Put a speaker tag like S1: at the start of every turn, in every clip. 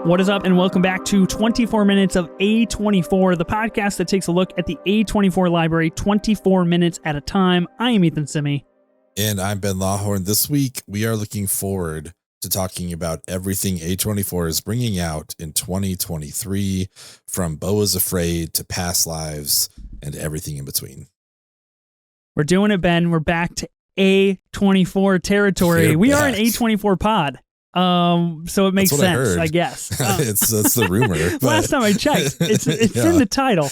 S1: What is up, and welcome back to 24 Minutes of A24, the podcast that takes a look at the A24 library 24 minutes at a time. I am Ethan Simi.
S2: And I'm Ben Lawhorn. This week, we are looking forward to talking about everything A24 is bringing out in 2023, from Beau is Afraid to Past Lives and everything in between.
S1: We're doing it, Ben. We're back to A24 territory. We are an A24 pod. So it makes sense, I guess.
S2: That's the rumor. But
S1: last time I checked, it's
S2: yeah.
S1: in the title.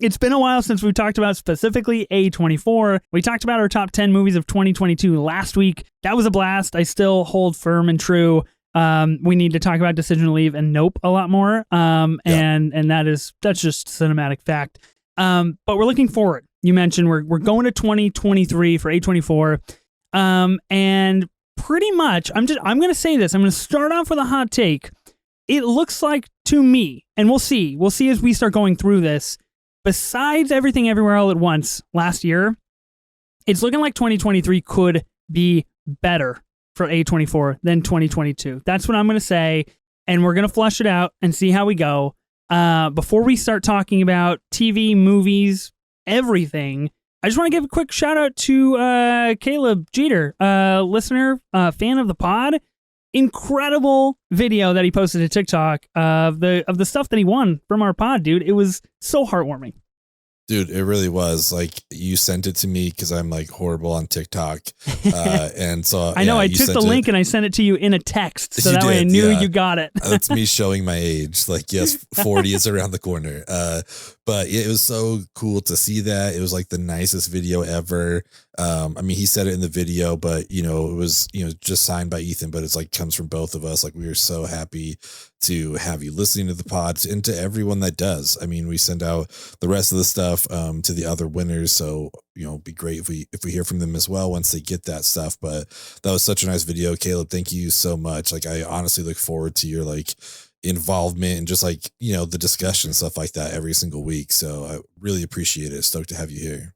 S1: It's been a while since we talked about specifically A24. We talked about our top 10 movies of 2022 last week. That was a blast. I still hold firm and true. We need to talk about Decision to Leave and Nope a lot more. And that's just cinematic fact. But we're looking forward. You mentioned we're going to 2023 for A24. And pretty much, I'm going to say this. I'm going to start off with a hot take. It looks like to me, and we'll see as we start going through this, besides Everything Everywhere All at Once last year, it's looking like 2023 could be better for A24 than 2022. That's what I'm going to say, and we're going to flush it out and see how we go. Before we start talking about TV, movies, everything, I just want to give a quick shout out to Caleb Jeter, listener, fan of the pod. Incredible video that he posted to TikTok of the stuff that he won from our pod, dude. It was so heartwarming.
S2: Dude, it really was. Like, you sent it to me because I'm like horrible on TikTok. And so
S1: I know I took the link and I sent it to you in a text. So that way I knew you got it.
S2: That's me showing my age. Like, yes, 40 is around the corner. But it was so cool to see that. It was like the nicest video ever. I mean, he said it in the video, but it was, just signed by Ethan, but it's like comes from both of us. Like, we are so happy to have you listening to the pods and to everyone that does. I mean, we send out the rest of the stuff to the other winners. So, it'd be great if we hear from them as well once they get that stuff. But that was such a nice video. Caleb, thank you so much. Like, I honestly look forward to your involvement and just the discussion, stuff like that every single week. So I really appreciate it. Stoked to have you here.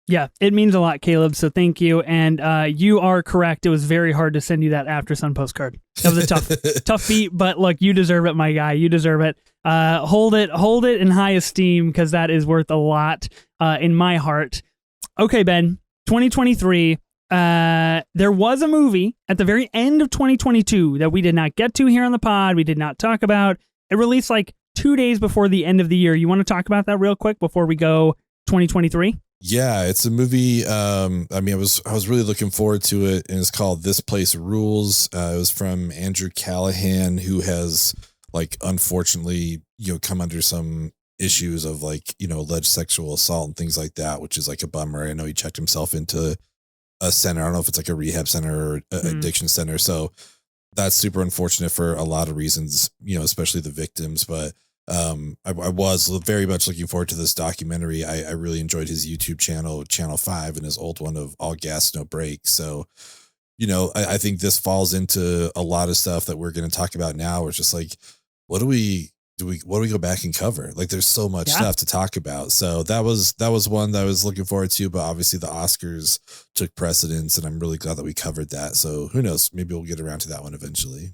S1: Yeah, it means a lot, Caleb. So thank you. And you are correct. It was very hard to send you that After Sun postcard. That was a tough feat, but look, you deserve it, my guy. You deserve it. Hold it in high esteem, because that is worth a lot in my heart. Okay, Ben, 2023. There was a movie at the very end of 2022 that we did not get to here on the pod. We did not talk about. It released 2 days before the end of the year. You want to talk about that real quick before we go 2023?
S2: Yeah, it's a movie. I was really looking forward to it, and it's called This Place Rules. It was from Andrew Callahan, who has unfortunately, come under some issues of alleged sexual assault and things like that, which is a bummer. I know he checked himself into a center. I don't know if it's a rehab center or addiction center. So that's super unfortunate for a lot of reasons, especially the victims. But I was very much looking forward to this documentary. I really enjoyed his YouTube channel, Channel 5, and his old one of All Gas, No Brakes. So, I think this falls into a lot of stuff that we're going to talk about now. It's just what do we go back and cover? There's so much stuff to talk about. So that was one that I was looking forward to, but obviously the Oscars took precedence, and I'm really glad that we covered that. So who knows, maybe we'll get around to that one eventually.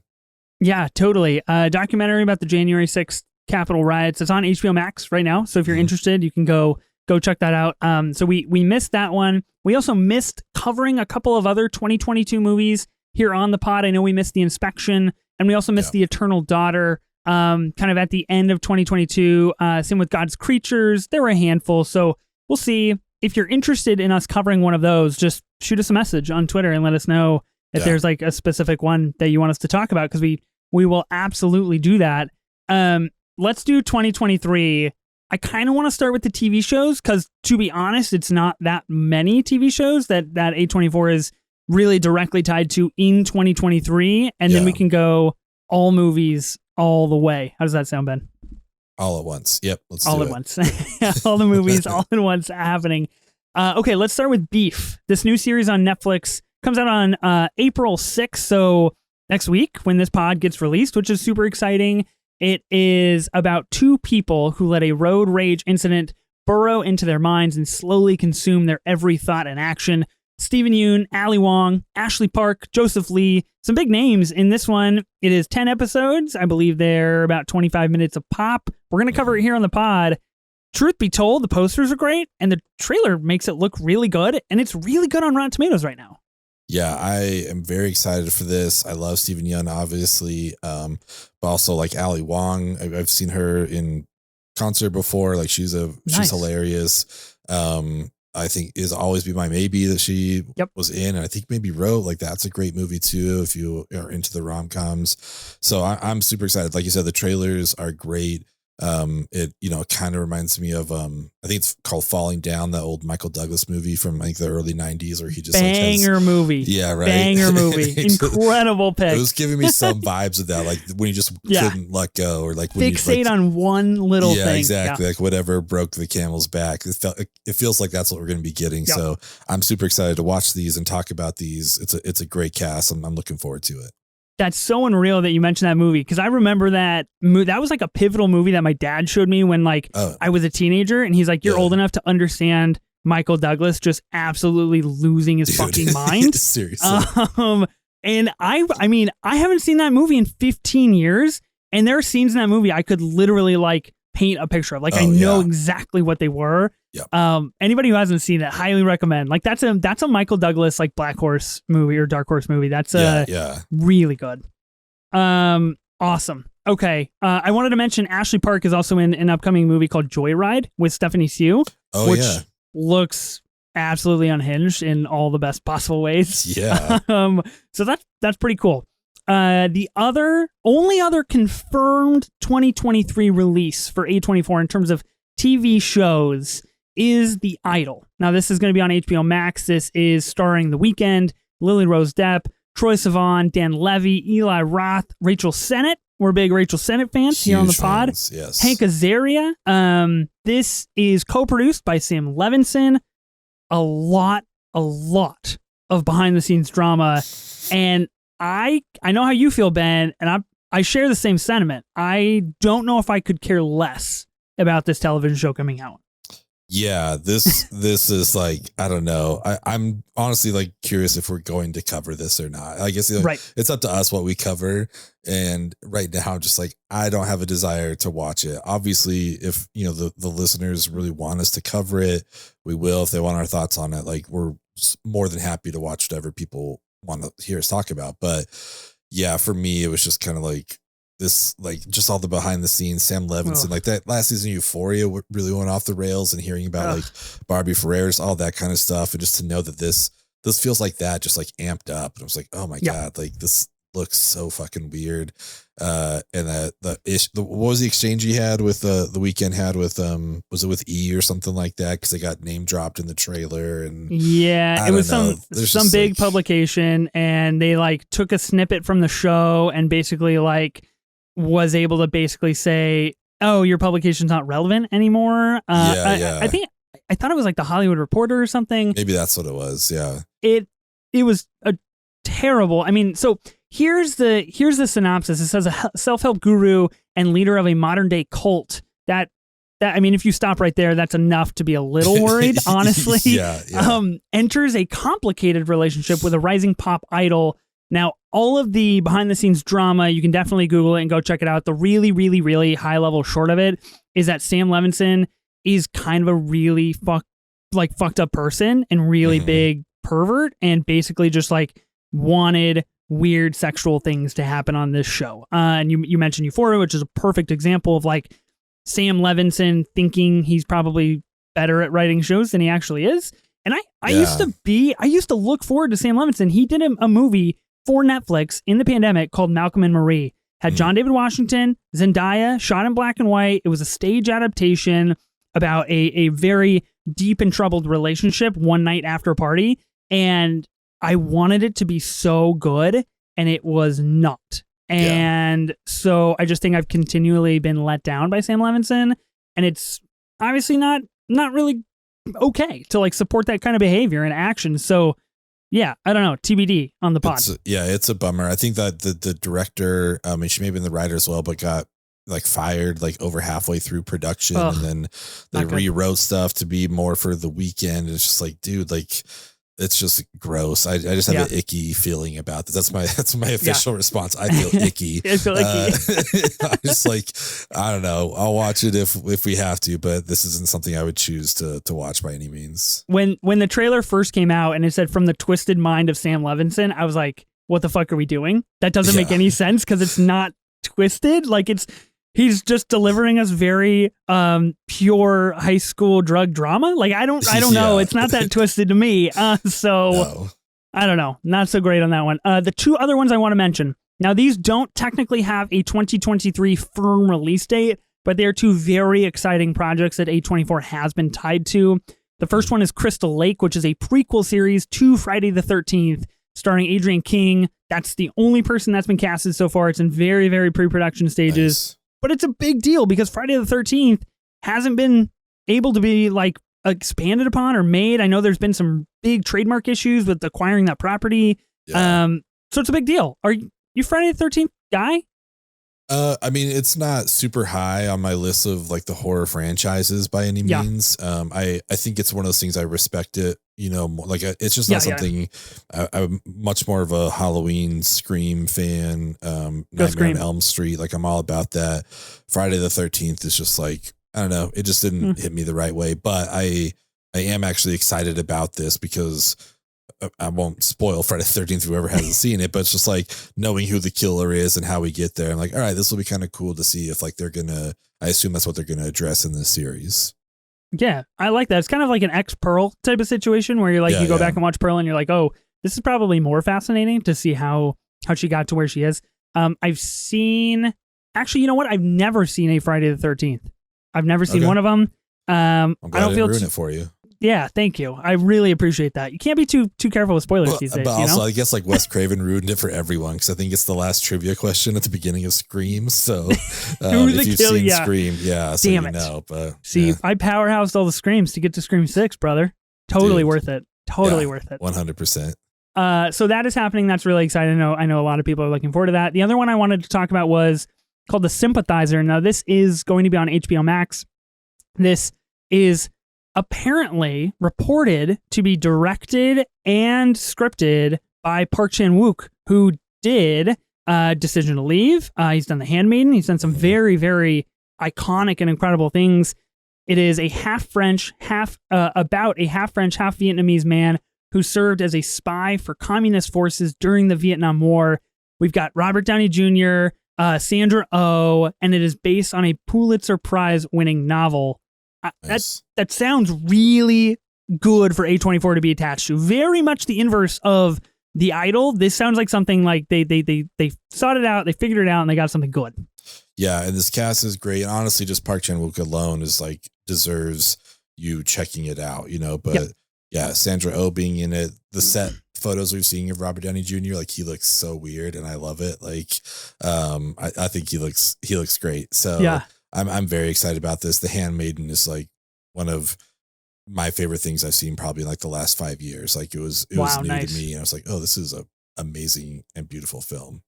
S2: Yeah,
S1: totally. Documentary about the January 6th Capitol riots. It's on HBO Max right now. So if you're interested, you can go check that out. So we missed that one. We also missed covering a couple of other 2022 movies here on the pod. I know we missed The Inspection, and we also missed The Eternal Daughter. Kind of at the end of 2022, same with God's Creatures. There were a handful. So we'll see. If you're interested in us covering one of those, just shoot us a message on Twitter and let us know if there's a specific one that you want us to talk about, because we will absolutely do that. Let's do 2023. I kind of want to start with the TV shows, because to be honest, it's not that many TV shows that A24 is really directly tied to in 2023. And then we can go all movies all the way. How does that sound, Ben?
S2: All at once. Yep. Let's
S1: all
S2: do
S1: at
S2: it.
S1: Once. All the movies all at once happening. Okay, let's start with Beef. This new series on Netflix comes out on April 6th. So next week when this pod gets released, which is super exciting. It is about two people who let a road rage incident burrow into their minds and slowly consume their every thought and action. Stephen Yeun, Ali Wong, Ashley Park, Joseph Lee, some big names in this one. It is 10 episodes. I believe they're about 25 minutes a pop. We're going to cover it here on the pod. Truth be told, the posters are great, and the trailer makes it look really good, and it's really good on Rotten Tomatoes right now.
S2: Yeah, I am very excited for this. I love Stephen Yeun, obviously, but also like Ali Wong. I've seen her in concert before. Like she's hilarious. I think is always be my maybe that she was in, and I think maybe wrote. Like that's a great movie too if you are into the rom-coms. So I'm super excited. Like you said, the trailers are great. It kind of reminds me of I think it's called Falling Down, that old Michael Douglas movie from like the early 90s where he just
S1: banger movie.
S2: Yeah, right.
S1: Banger movie. Incredible pick.
S2: It was giving me some vibes of that, like when you just couldn't let go, or like when
S1: fixate
S2: you, like,
S1: on one little thing.
S2: Yeah, exactly. Like whatever broke the camel's back. It feels like that's what we're going to be getting. Yep. So I'm super excited to watch these and talk about these. It's a great cast. I'm looking forward to it.
S1: That's so unreal that you mentioned that movie, because I remember that was like a pivotal movie that my dad showed me when I was a teenager, and he's like, you're old enough to understand Michael Douglas just absolutely losing his fucking mind.
S2: Seriously.
S1: And I haven't seen that movie in 15 years, and there are scenes in that movie I could literally like paint a picture of. Like I know exactly what they were. Yep. Anybody who hasn't seen it, highly recommend. Like that's a Michael Douglas like Black Horse movie or Dark Horse movie. That's really good. Awesome. Okay. I wanted to mention Ashley Park is also in an upcoming movie called Joyride with Stephanie Sue, which looks absolutely unhinged in all the best possible ways.
S2: Yeah.
S1: So that's pretty cool. The only other confirmed 2023 release for A24 in terms of TV shows is The Idol. Now, this is going to be on HBO Max. This is starring The Weeknd, Lily Rose Depp, Troye Sivan, Dan Levy, Eli Roth, Rachel Sennett. We're big Rachel Sennett fans here on the pod.
S2: Yes.
S1: Hank Azaria. This is co-produced by Sam Levinson. A lot of behind-the-scenes drama. And I know how you feel, Ben, and I share the same sentiment. I don't know if I could care less about this television show coming out.
S2: Yeah, this is like, I don't know. I'm honestly like curious if we're going to cover this or not. I guess it's up to us what we cover. And right now, I'm just like, I don't have a desire to watch it. Obviously, if the listeners really want us to cover it, we will. If they want our thoughts on it, like we're more than happy to watch whatever people want to hear us talk about. But yeah, for me, it was just kind of like this, like just all the behind the scenes, Sam Levinson, like that last season Euphoria really went off the rails, and hearing about like Barbie Ferreira's, all that kind of stuff. And just to know that this feels like that, just like amped up. And I was like, oh my God, like this looks so fucking weird. And what was the exchange he had with the Weeknd had with was it with E or something like that, because they got name dropped in the trailer? And
S1: it was some big publication, and they like took a snippet from the show and basically like was able to basically say, oh, your publication's not relevant anymore. I thought it was like the Hollywood Reporter or something.
S2: Maybe that's what it was. Yeah.
S1: It was a terrible. I mean, so here's the synopsis. It says a self-help guru and leader of a modern day cult. That I mean, if you stop right there, that's enough to be a little worried, honestly. Enters a complicated relationship with a rising pop idol. Now, all of the behind the scenes drama, you can definitely Google it and go check it out. The really, really, really high level short of it is that Sam Levinson is kind of a really fucked up person and really big pervert, and basically just like wanted weird sexual things to happen on this show. And you mentioned Euphoria, which is a perfect example of like Sam Levinson thinking he's probably better at writing shows than he actually is. And I used to look forward to Sam Levinson. He did a movie for Netflix in the pandemic called Malcolm and Marie. Had John David Washington, Zendaya, shot in black and white. It was a stage adaptation about a very deep and troubled relationship one night after a party. And I wanted it to be so good, and it was not. And so I just think I've continually been let down by Sam Levinson, and it's obviously not really okay to like support that kind of behavior and action. So yeah, I don't know. TBD on the pod.
S2: It's a bummer. I think that the director, she may have been the writer as well, but got like fired like over halfway through production, and then they rewrote stuff to be more for The Weeknd. It's just like, dude, like it's just gross. I just have an icky feeling about this. That's my official response. I feel icky.
S1: I feel icky.
S2: I'm just like, I don't know. I'll watch it if we have to, but this isn't something I would choose to watch by any means.
S1: When the trailer first came out and it said "From the Twisted Mind of Sam Levinson," I was like, what the fuck are we doing? That doesn't make any sense because it's not twisted. Like he's just delivering us very pure high school drug drama. Like I don't know. It's not that twisted to me. So no. I don't know. Not so great on that one. The two other ones I want to mention. Now these don't technically have a 2023 firm release date, but they're two very exciting projects that A24 has been tied to. The first one is Crystal Lake, which is a prequel series to Friday the 13th, starring Adrian King. That's the only person that's been casted so far. It's in very, very pre-production stages. Nice. But it's a big deal because Friday the 13th hasn't been able to be like expanded upon or made. I know there's been some big trademark issues with acquiring that property. Yeah. So it's a big deal. Are you Friday the 13th guy?
S2: I mean, it's not super high on my list of like the horror franchises by any means. I think it's one of those things I respect it. You know, like it's just not something. I'm much more of a Halloween Scream fan. Nightmare on Elm Street, like I'm all about that. Friday the 13th is just like, I don't know, it just didn't hit me the right way. But I am actually excited about this because I won't spoil Friday the 13th, whoever hasn't seen it, but it's just like knowing who the killer is and how we get there. I'm like, all right, this will be kind of cool to see if like I assume that's what they're gonna address in this series.
S1: Yeah, I like that. It's kind of like an X-Pearl type of situation where you're like, you go back and watch Pearl and you're like, oh, this is probably more fascinating to see how she got to where she is. I've seen, actually, you know what? I've never seen a Friday the 13th. I've never seen one of them.
S2: I'm glad I don't ruin it for you.
S1: Yeah, thank you. I really appreciate that. You can't be too careful with spoilers these days.
S2: But also, I guess like Wes Craven ruined it for everyone because I think it's the last trivia question at the beginning of Scream. So if you've seen Scream, so
S1: damn
S2: you
S1: it.
S2: know. But
S1: see, I powerhoused all the Screams to get to Scream 6, brother. Totally worth it. Totally worth it.
S2: 100%.
S1: So that is happening. That's really exciting. I know a lot of people are looking forward to that. The other one I wanted to talk about was called The Sympathizer. Now, this is going to be on HBO Max. This is apparently reported to be directed and scripted by Park Chan-wook, who did Decision to Leave. He's done The Handmaiden. He's done some very, very iconic and incredible things. It is a half French, half Vietnamese man who served as a spy for communist forces during the Vietnam War. We've got Robert Downey Jr., Sandra Oh, and it is based on a Pulitzer Prize winning novel.
S2: Nice.
S1: That sounds really good for A24 to be attached to. Very much the inverse of The Idol. This sounds like something like they sought it out, they figured it out, and they got something good.
S2: Yeah, and this cast is great. And honestly, just Park Chan-wook alone is like deserves you checking it out, you know. But Sandra Oh being in it, the set photos we've seen of Robert Downey Jr., like he looks so weird, and I love it. Like, I think he looks great. So I'm very excited about this. The Handmaiden is like one of my favorite things I've seen probably in like the last 5 years. Like it was new to me, and I was like, oh, this is a amazing and beautiful film.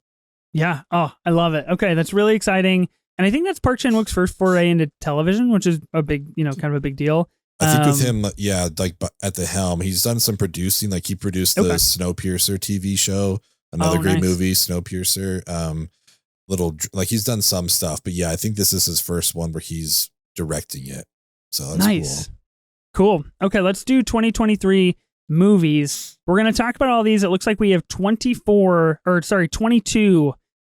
S2: Yeah.
S1: Oh, I love it. Okay, that's really exciting. And I think that's Park Chan-wook's first foray into television, which is a big, kind of a big deal.
S2: I think with him, like at the helm, he's done some producing. Like he produced the Snowpiercer TV show, another great movie, Snowpiercer. He's done some stuff, but I think this is his first one where he's directing it. So that's
S1: cool. Okay, let's do 2023 movies. We're going to talk about all these. It looks like we have 22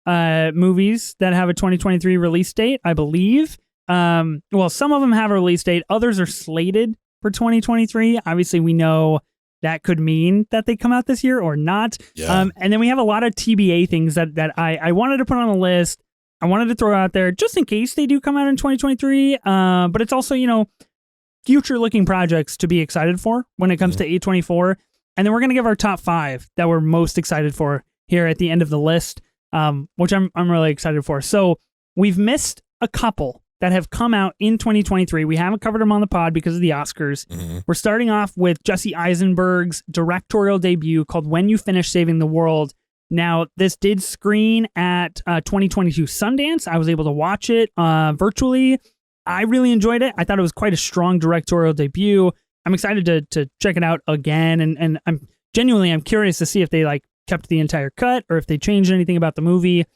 S1: movies that have a 2023 release date, I believe. Well, some of them have a release date. Others are slated for 2023. Obviously, we know that could mean that they come out this year or not.
S2: Yeah.
S1: And then we have a lot of TBA things that I wanted to put on the list. I wanted to throw out there just in case they do come out in 2023. But it's also, future looking projects to be excited for when it comes to A24. And then we're going to give our top 5 that we're most excited for here at the end of the list, which I'm really excited for. So we've missed a couple that have come out in 2023. We haven't covered them on the pod because of the Oscars.
S2: Mm-hmm.
S1: We're starting off with Jesse Eisenberg's directorial debut called When You Finish Saving the World. Now, this did screen at 2022 Sundance. I was able to watch it virtually. I really enjoyed it. I thought it was quite a strong directorial debut. I'm excited to check it out again, and I'm genuinely, I'm curious to see if they like kept the entire cut or if they changed anything about the movie.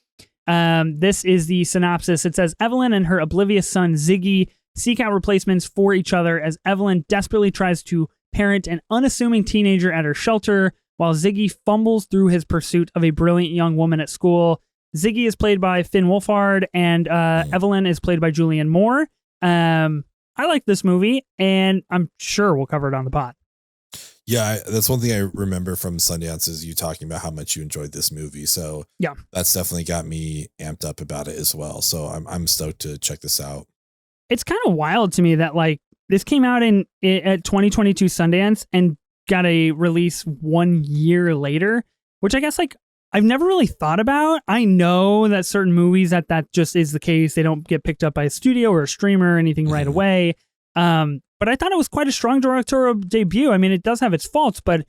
S1: This is the synopsis. It says, Evelyn and her oblivious son, Ziggy, seek out replacements for each other as Evelyn desperately tries to parent an unassuming teenager at her shelter, while Ziggy fumbles through his pursuit of a brilliant young woman at school. Ziggy is played by Finn Wolfhard, and Evelyn is played by Julianne Moore. I like this movie, and I'm sure we'll cover it on the pod.
S2: Yeah, that's one thing I remember from Sundance is you talking about how much you enjoyed this movie. So
S1: yeah,
S2: that's definitely got me amped up about it as well. So I'm stoked to check this out.
S1: It's kind of wild to me that like this came out at 2022 Sundance and got a release 1 year later, which I guess like I've never really thought about. I know that certain movies that just is the case. They don't get picked up by a studio or a streamer or anything right away. But I thought it was quite a strong directorial debut. I mean, it does have its faults, but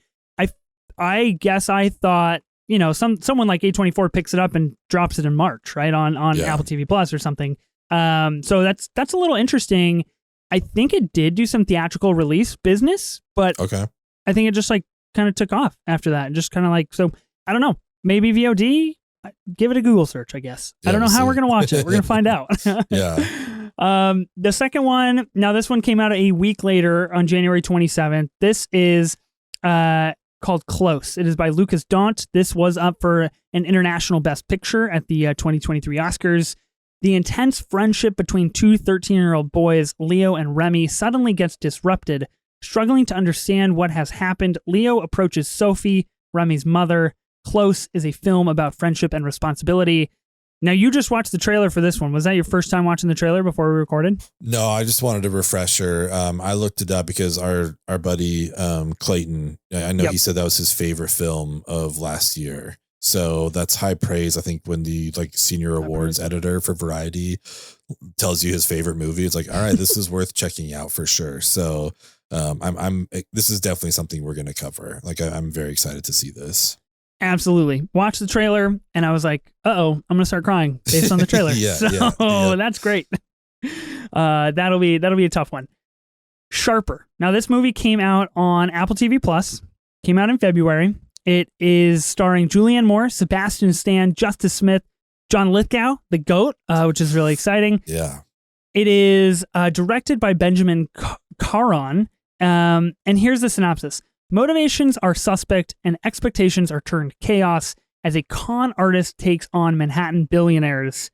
S1: I guess I thought, you know, someone like A24 picks it up and drops it in March, right, on Apple TV Plus or something. So that's a little interesting. I think it did do some theatrical release business, but
S2: okay.
S1: I think it just like kind of took off after that. And just kind of like, so I don't know, maybe VOD. Give it a Google search, I guess.
S2: Yeah,
S1: I don't know
S2: we'll
S1: how
S2: see.
S1: we're gonna watch it. We're gonna find out.
S2: Yeah.
S1: The second one, now this one came out a week later on January 27th. This is called Close. It is by Lucas Daunt. This was up for an International Best Picture at the 2023 Oscars. The intense friendship between two 13-year-old boys, Leo and Remy, suddenly gets disrupted. Struggling to understand what has happened, Leo approaches Sophie, Remy's mother. Close is a film about friendship and responsibility. Now, you just watched the trailer for this one. Was that your first time watching the trailer before we recorded?
S2: No, I just wanted a refresher. I looked it up because our buddy Clayton, I know he said that was his favorite film of last year. So that's high praise. I think when the like senior awards editor for Variety tells you his favorite movie, it's like, all right, this is worth checking out for sure. So this is definitely something we're going to cover. Like I'm very excited to see this.
S1: Absolutely. Watched the trailer and I was like, I'm going to start crying based on the trailer. That's great. That'll be a tough one. Sharper. Now this movie came out on Apple TV Plus, came out in February. It is starring Julianne Moore, Sebastian Stan, Justice Smith, John Lithgow, the GOAT, which is really exciting.
S2: Yeah.
S1: It is directed by Benjamin Caron. And here's the synopsis. Motivations are suspect and expectations are turned chaos as a con artist takes on Manhattan billionaires.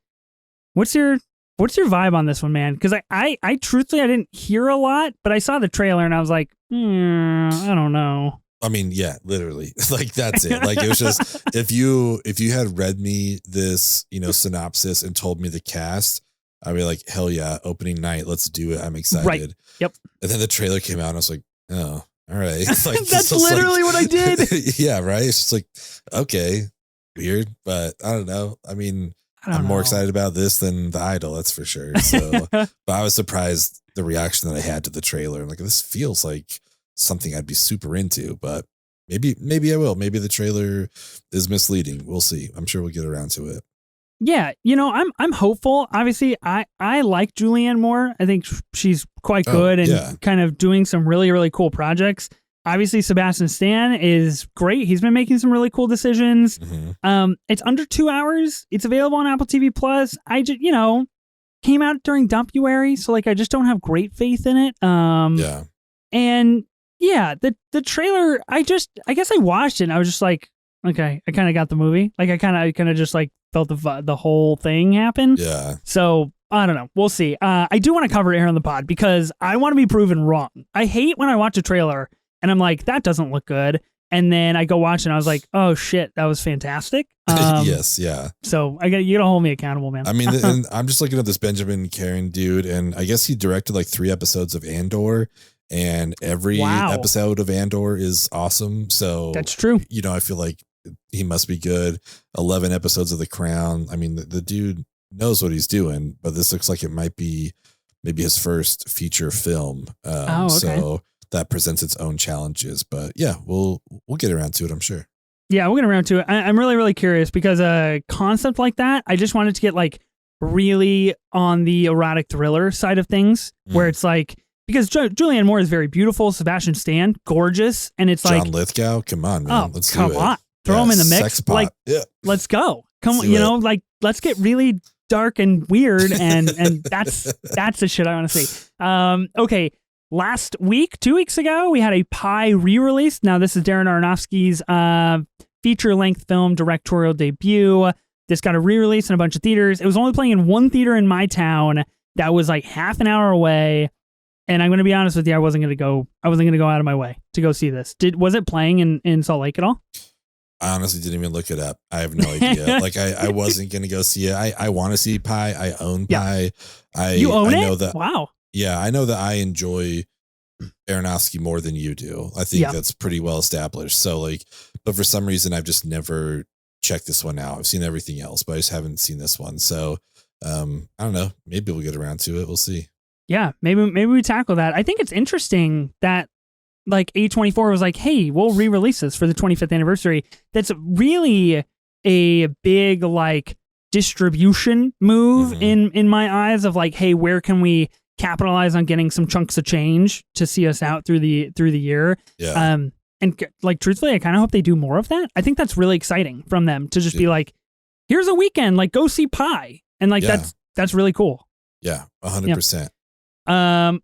S1: What's your vibe on this one, man? Because I truthfully, I didn't hear a lot, but I saw the trailer and I was like, I don't know.
S2: I mean, yeah, literally, like that's it. Like it was just if you had read me this, synopsis and told me the cast, I'd be like, hell yeah, opening night, let's do it. I'm excited.
S1: Right. Yep.
S2: And then the trailer came out and I was like, oh, all right. Like,
S1: that's literally what I did.
S2: Yeah, right. It's just like, okay, weird, but I don't know. I mean, I'm more excited about this than The Idol, that's for sure. So, but I was surprised the reaction that I had to the trailer. I'm like, this feels like something I'd be super into, but maybe I will. Maybe the trailer is misleading. We'll see. I'm sure we'll get around to it.
S1: Yeah, I'm hopeful. Obviously, I like Julianne Moore. I think she's quite good and kind of doing some really, really cool projects. Obviously, Sebastian Stan is great. He's been making some really cool decisions. Mm-hmm. It's under 2 hours. It's available on Apple TV Plus. I just, came out during Dumpuary, so like I just don't have great faith in it. And yeah, the trailer, I guess I watched it and I was just like, okay, I kind of got the movie. Like I kind of just like felt the whole thing happen.
S2: Yeah.
S1: So I don't know. We'll see. I do want to cover it here on the pod because I want to be proven wrong. I hate when I watch a trailer and I'm like, that doesn't look good. And then I go watch it and I was like, oh shit, that was fantastic.
S2: Yes. Yeah.
S1: So you gotta hold me accountable, man.
S2: I mean, and I'm just looking at this Benjamin Caron dude, and I guess he directed like 3 episodes of Andor. And every episode of Andor is awesome. So
S1: that's true.
S2: I feel like he must be good. 11 episodes of The Crown. I mean, the dude knows what he's doing, but this looks like it might be maybe his first feature film. Okay. So that presents its own challenges. But yeah, we'll get around to it, I'm sure. Yeah,
S1: we'll get around to it. I'm really, really curious because a concept like that, I just wanted to get like really on the erotic thriller side of things, where it's like, because Julianne Moore is very beautiful. Sebastian Stan, gorgeous. And it's
S2: John
S1: like,
S2: Lithgow, come on, man. Let's do it.
S1: Come on. Throw him in the mix. Like, let's go. Come on, like, let's get really dark and weird. And that's the shit I want to see. Okay. Last week, 2 weeks ago, we had a Pi re-release. Now, this is Darren Aronofsky's feature-length film directorial debut. This got a re-release in a bunch of theaters. It was only playing in one theater in my town that was like half an hour away. And I'm going to be honest with you, I wasn't going to go out of my way to go see this. Was it playing in Salt Lake at all?
S2: I honestly didn't even look it up. I have no idea. Like I wasn't going to go see it. I want to see Pi. I own Pi.
S1: You own it?
S2: Know that,
S1: wow.
S2: Yeah, I know that I enjoy Aronofsky more than you do. I think that's pretty well established. So like, but for some reason, I've just never checked this one out. I've seen everything else, but I just haven't seen this one. So I don't know. Maybe we'll get around to it. We'll see. Yeah,
S1: maybe we tackle that. I think it's interesting that like A24 was like, hey, we'll re-release this for the 25th anniversary. That's really a big like distribution move in my eyes of like, hey, where can we capitalize on getting some chunks of change to see us out through the year.
S2: Yeah.
S1: And like truthfully, I kind of hope they do more of that. I think that's really exciting from them to just be like, here's a weekend, like go see Pi. And like that's really cool.
S2: Yeah, 100%.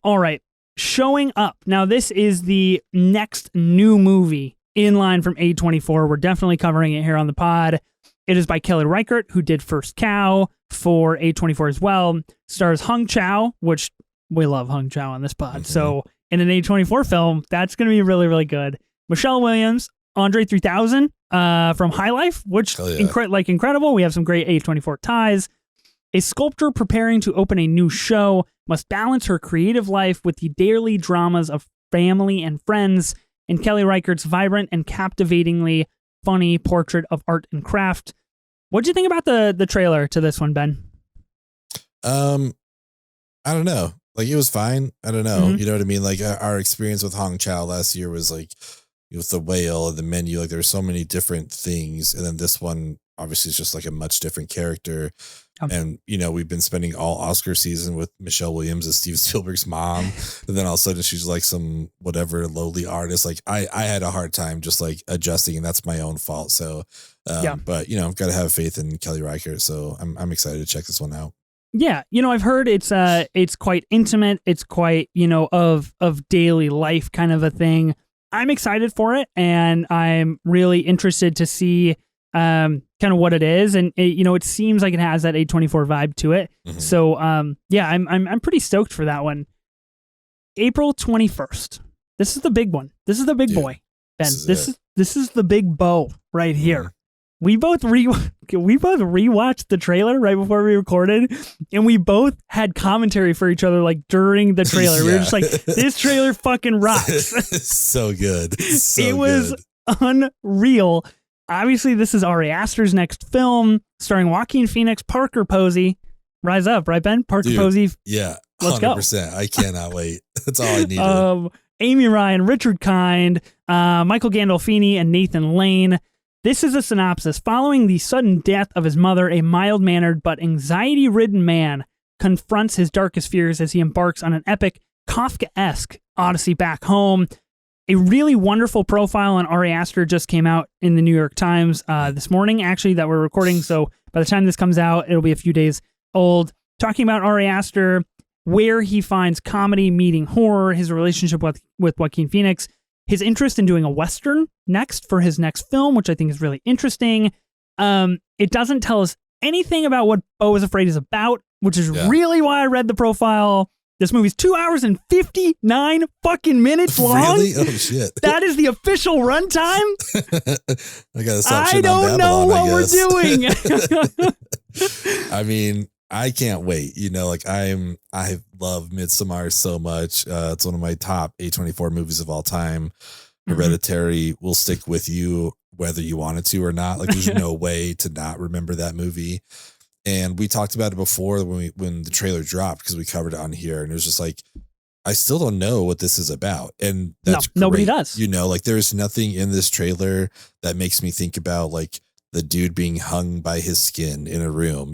S1: All right. Showing up. Now this is the next new movie in line from A24. We're definitely covering it here on the pod. It is by Kelly Reichardt, who did First Cow for A24 as well. Stars Hung Chow, which we love Hung Chow on this pod. So in an A24 film, that's going to be really, really good. Michelle Williams, Andre 3000 from High Life, which incredible. We have some great A24 ties. A sculptor preparing to open a new show must balance her creative life with the daily dramas of family and friends in Kelly Reichardt's vibrant and captivatingly funny portrait of art and craft. What'd you think about the trailer to this one, Ben?
S2: I don't know. Like it was fine. I don't know. You know what I mean? Like our experience with Hong Chow last year was like with the whale and the menu. Like there's so many different things, and then this one obviously is just like a much different character. And you know, we've been spending all Oscar season with Michelle Williams as Steve Spielberg's mom, and then all of a sudden she's like some whatever lowly artist. Like I had a hard time just like adjusting, and that's my own fault. So, but you know, I've got to have faith in Kelly Reichardt. So I'm excited to check this one out.
S1: Yeah, you know, I've heard it's quite intimate. It's quite, you know, of daily life kind of a thing. I'm excited for it, and I'm really interested to see kind of what it is, and it, you know, it seems like it has that A24 vibe to it. So yeah, I'm pretty stoked for that one. April 21st. This is the big one. This is the big boy, Ben. This is the big bow right here. We both rewatched the trailer right before we recorded, and we both had commentary for each other like during the trailer. We were just like, this trailer fucking rocks.
S2: So good.
S1: It was unreal. Obviously, this is Ari Aster's next film, starring Joaquin Phoenix, Parker Posey. Rise up, right, Ben? Parker Posey.
S2: Yeah, 100%.
S1: Let's go.
S2: I cannot wait. That's all I needed.
S1: Amy Ryan, Richard Kind, Michael Gandolfini, and Nathan Lane. This is a synopsis. Following the sudden death of his mother, a mild-mannered but anxiety-ridden man confronts his darkest fears as he embarks on an epic, Kafka-esque odyssey back home. A really wonderful profile on Ari Aster just came out in the New York Times this morning, actually, that we're recording. So by the time this comes out, it'll be a few days old. Talking about Ari Aster, where he finds comedy meeting horror, his relationship with Joaquin Phoenix, his interest in doing a Western next for his next film, which I think is really interesting. It doesn't tell us anything about what Beau is Afraid is about, which is really why I read the profile. This movie's 2 hours and 59 fucking minutes long.
S2: Really? Oh, shit.
S1: That is the official runtime.
S2: I gotta stop
S1: I don't know what we're doing.
S2: I mean, I can't wait. You know, like I love Midsommar so much. It's one of my top A24 movies of all time. Hereditary will stick with you whether you want it to or not. Like there's no way to not remember that movie. And we talked about it before when the trailer dropped, because we covered it on here, and it was just like, I still don't know what this is about. And that's
S1: nobody does.
S2: You know, like there's nothing in this trailer that makes me think about like the dude being hung by his skin in a room,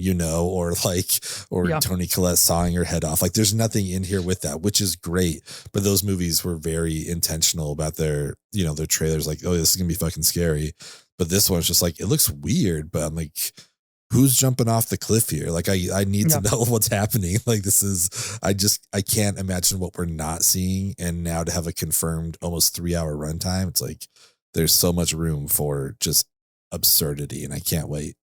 S2: or Toni Collette sawing her head off. Like there's nothing in here with that, which is great. But those movies were very intentional about their trailers. Like, oh, this is going to be fucking scary. But this one's just like, it looks weird, but I'm like, who's jumping off the cliff here? Like I need to know what's happening. Like I can't imagine what we're not seeing. And now to have a confirmed almost 3-hour runtime, it's like, there's so much room for just absurdity, and I can't wait.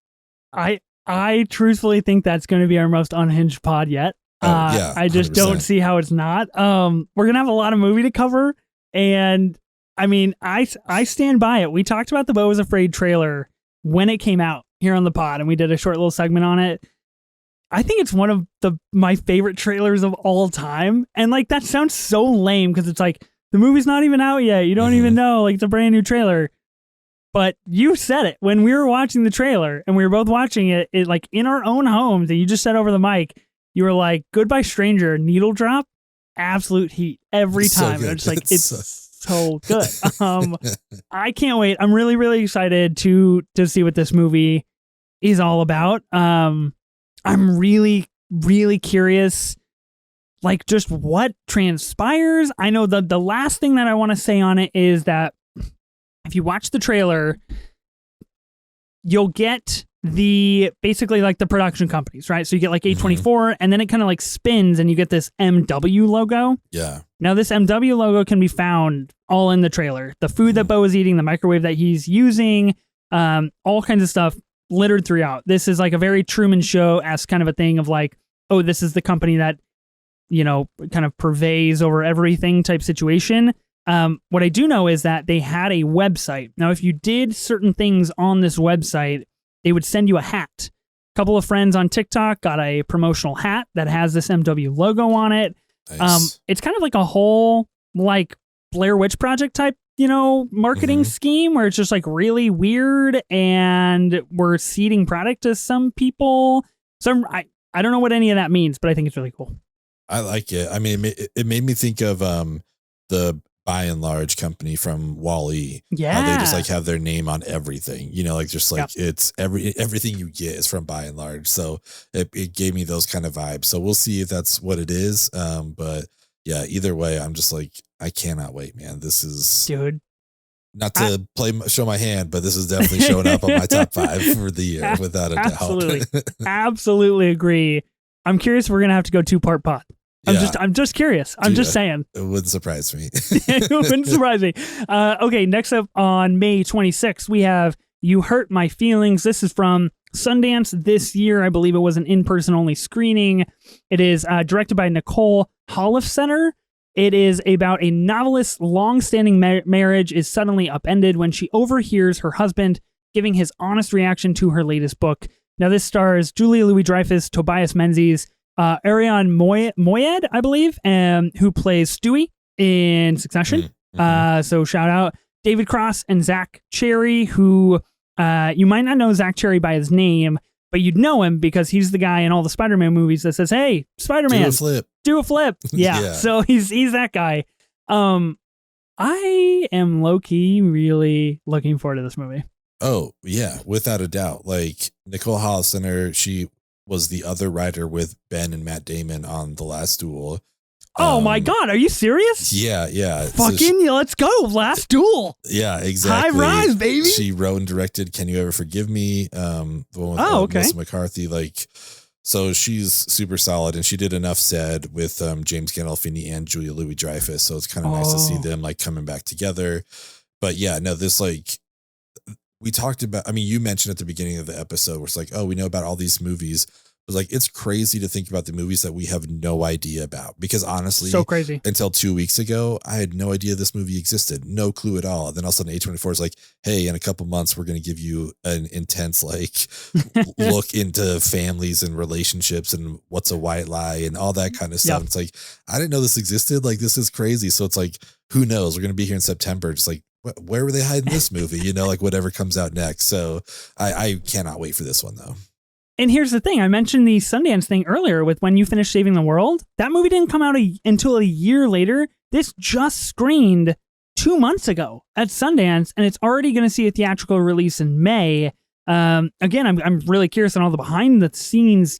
S1: I truthfully think that's going to be our most unhinged pod yet. I just 100%. Don't see how it's not. We're gonna have a lot of movie to cover, and I mean, I stand by it. We talked about the Beau Was Afraid trailer when it came out here on the pod, and we did a short little segment on it. I think it's one of my favorite trailers of all time, and like that sounds so lame because it's like the movie's not even out yet. You don't even know, like it's a brand new trailer. But you said it when we were watching the trailer and we were both watching it like in our own homes, and you just said over the mic, you were like, Goodbye Stranger, needle drop, absolute heat every time. So it's like, it's so good. I can't wait. I'm really, really excited to see what this movie is all about. I'm really, really curious, like just what transpires. I know the last thing that I want to say on it is that if you watch the trailer, you'll get basically like the production companies, right? So you get like A24 and then it kind of like spins and you get this MW logo.
S2: Yeah.
S1: Now this MW logo can be found all in the trailer. The food that Beau is eating, the microwave that he's using, all kinds of stuff littered throughout. This is like a very Truman Show-esque kind of a thing of like, oh, this is the company that, kind of purveys over everything type situation. What I do know is that they had a website. Now, if you did certain things on this website, they would send you a hat. A couple of friends on TikTok got a promotional hat that has this MW logo on it. Nice. It's kind of like a whole like Blair Witch Project type, marketing scheme where it's just like really weird and we're seeding product to some people. I don't know what any of that means, but I think it's really cool.
S2: I like it. I mean, it made me think of the By and Large company from Wall-E.
S1: Yeah.
S2: How they just like have their name on everything, like just like it's everything you get is from By and Large. So it gave me those kind of vibes. So we'll see if that's what it is. But yeah, either way, I'm just like, I cannot wait, man. This is not to show my hand, but this is definitely showing up on my top 5 for the year without a doubt.
S1: Absolutely agree. I'm curious if we're going to have to go 2-part pod. I'm just curious. I'm just saying.
S2: It wouldn't surprise me.
S1: It wouldn't surprise me. Okay, next up on May 26th, we have You Hurt My Feelings. This is from Sundance this year. I believe it was an in-person only screening. It is directed by Nicole Holofcener. It is about a novelist's long-standing marriage is suddenly upended when she overhears her husband giving his honest reaction to her latest book. Now, this stars Julia Louis-Dreyfus, Tobias Menzies, Ariane Moayed, I believe, who plays Stewie in Succession. So shout out David Cross and Zach Cherry, who you might not know Zach Cherry by his name, but you'd know him because he's the guy in all the Spider-Man movies that says, "Hey, Spider-Man, do a flip." Yeah. So he's that guy. I am low-key really looking forward to this movie.
S2: Oh, yeah, without a doubt. Like Nicole Holofcener, she was the other writer with Ben and Matt Damon on The Last Duel.
S1: Oh my God, are you serious?
S2: Yeah.
S1: Fucking let's go, Last Duel.
S2: Yeah, exactly.
S1: High rise, baby.
S2: She wrote and directed Can You Ever Forgive Me? The one with Melissa McCarthy. Like, so she's super solid, and she did Enough Said with James Gandolfini and Julia Louis-Dreyfus. So it's kind of nice to see them like coming back together. But yeah, no, this like we talked about. I mean, you mentioned at the beginning of the episode where it's like, oh, we know about all these movies. It was like, it's crazy to think about the movies that we have no idea about, because honestly,
S1: so crazy.
S2: Until 2 weeks ago, I had no idea this movie existed. No clue at all. And then all of a sudden A24 is like, hey, in a couple months, we're going to give you an intense, like look into families and relationships and what's a white lie and all that kind of stuff. Yep. It's like, I didn't know this existed. Like, this is crazy. So it's like, who knows? We're going to be here in September. Just like, where were they hiding this movie? Like whatever comes out next. So I cannot wait for this one though.
S1: And here's the thing. I mentioned the Sundance thing earlier with When You Finish Saving the World. That movie didn't come out until a year later. This just screened 2 months ago at Sundance, and it's already going to see a theatrical release in May. Again, I'm really curious on all the behind the scenes,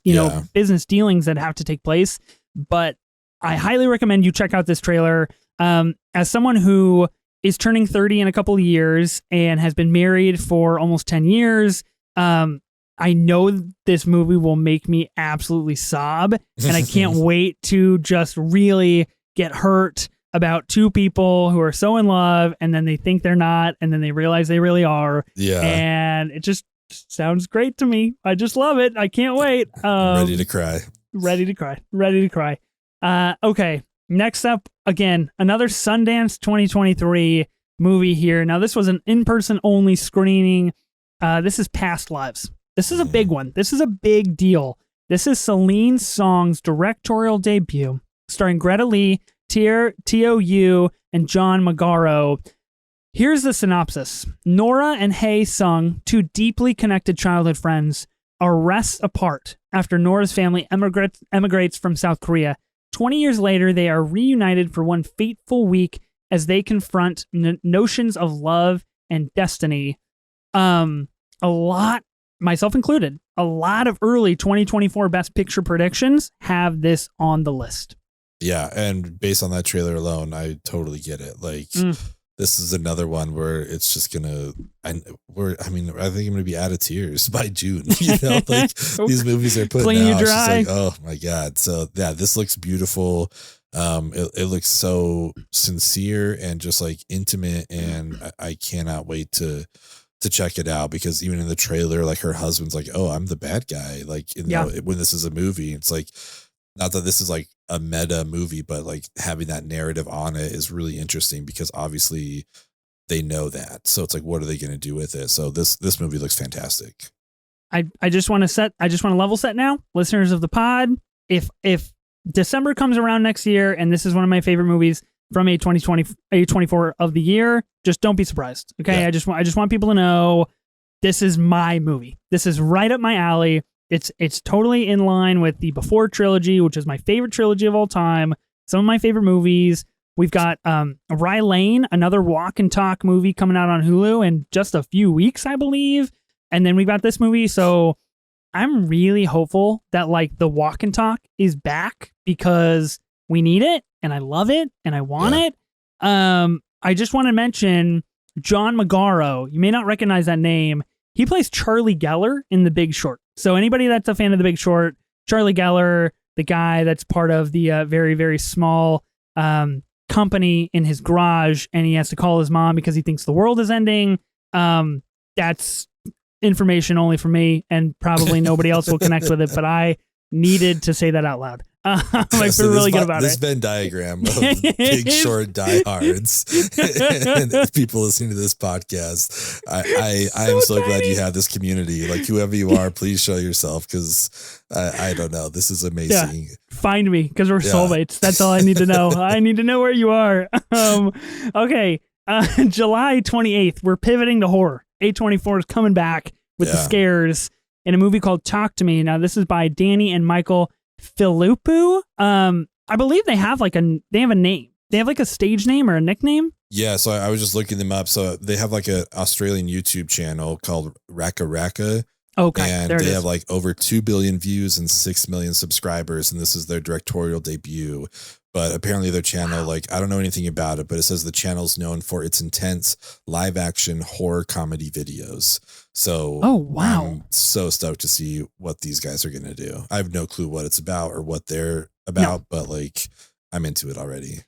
S1: business dealings that have to take place. But I highly recommend you check out this trailer. As someone who is turning 30 in a couple of years and has been married for almost 10 years, I know this movie will make me absolutely sob, and I can't wait to just really get hurt about two people who are so in love, and then they think they're not, and then they realize they really are.
S2: Yeah.
S1: And it just sounds great to me. I just love it. I can't wait.
S2: Ready to cry.
S1: Ready to cry. Okay. Next up, again, another Sundance 2023 movie here. Now, this was an in-person only screening. This is Past Lives. This is a big one. This is a big deal. This is Celine Song's directorial debut, starring Greta Lee, T.O.U., and John Magaro. Here's the synopsis. Nora and Hae Sung, two deeply connected childhood friends, are wrests apart after Nora's family emigrates from South Korea. 20 years later, they are reunited for one fateful week as they confront notions of love and destiny. A lot, myself included, a lot of early 2024 Best Picture predictions have this on the list.
S2: Yeah, and based on that trailer alone, I totally get it. Like, this is another one where it's just gonna, I think I'm gonna be out of tears by June. Like these movies are putting
S1: Clean
S2: out.
S1: you dry.
S2: It's just like, oh my god. So yeah, this looks beautiful. It looks so sincere and just like intimate, and I cannot wait to check it out, because even in the trailer, like her husband's like, oh, I'm the bad guy. Like, when this is a movie, it's like, not that this is like a meta movie, but like having that narrative on it is really interesting, because obviously they know that. So it's like, what are they going to do with it? So this movie looks fantastic.
S1: I just want to level set now, listeners of the pod. If December comes around next year and this is one of my favorite movies from A24 of the year, just don't be surprised. Okay. Yeah. I just want people to know this is my movie. This is right up my alley. It's totally in line with the Before trilogy, which is my favorite trilogy of all time. Some of my favorite movies. We've got Rye Lane, another walk and talk movie coming out on Hulu in just a few weeks, I believe. And then we've got this movie. So I'm really hopeful that like the walk and talk is back, because we need it and I love it and I want it. I just want to mention John Magaro. You may not recognize that name. He plays Charlie Geller in The Big Short. So anybody that's a fan of The Big Short, Charlie Geller, the guy that's part of the very, very small company in his garage, and he has to call his mom because he thinks the world is ending. That's information only for me, and probably nobody else will connect with it, but I needed to say that out loud. I feel really good about
S2: this
S1: it.
S2: This Venn diagram of Big Short diehards and people listening to this podcast. I am so glad you have this community. Like, whoever you are, please show yourself, because I don't know. This is amazing.
S1: Yeah. Find me, because we're soulmates. That's all I need to know. I need to know where you are. Okay. July 28th, we're pivoting to horror. A24 is coming back with the scares in a movie called Talk to Me. Now, this is by Danny and Michael Philippou. I believe they have a name. They have like a stage name or a nickname. Yeah,
S2: so I was just looking them up. So they have like an Australian YouTube channel called Raka Raka.
S1: Okay,
S2: and they have like over 2 billion views and 6 million subscribers, and this is their directorial debut. But apparently their channel, like, I don't know anything about it, but it says the channel's known for its intense live action horror comedy videos. So I'm so stoked to see what these guys are going to do. I have no clue what it's about or what they're about, but like, I'm into it already.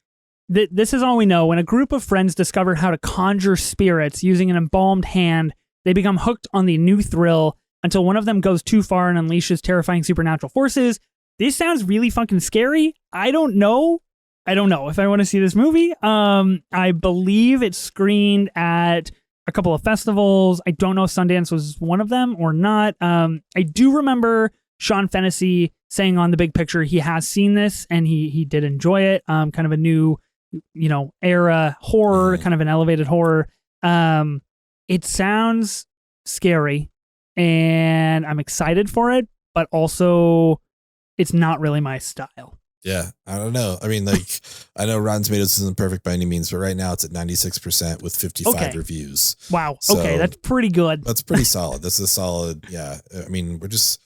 S1: This is all we know. When a group of friends discover how to conjure spirits using an embalmed hand, they become hooked on the new thrill until one of them goes too far and unleashes terrifying supernatural forces. This sounds really fucking scary. I don't know if I want to see this movie. I believe it's screened at a couple of festivals. I don't know if Sundance was one of them or not. I do remember Sean Fennessy saying on The Big Picture he has seen this and he did enjoy it. Kind of a new, era horror, kind of an elevated horror. It sounds scary and I'm excited for it, but also it's not really my style.
S2: Yeah, I don't know. I mean, like, I know Rotten Tomatoes isn't perfect by any means, but right now it's at 96% with 55 reviews.
S1: Wow.
S2: So
S1: Okay, that's pretty good.
S2: that's pretty solid. That's a solid, yeah. I mean, we're just,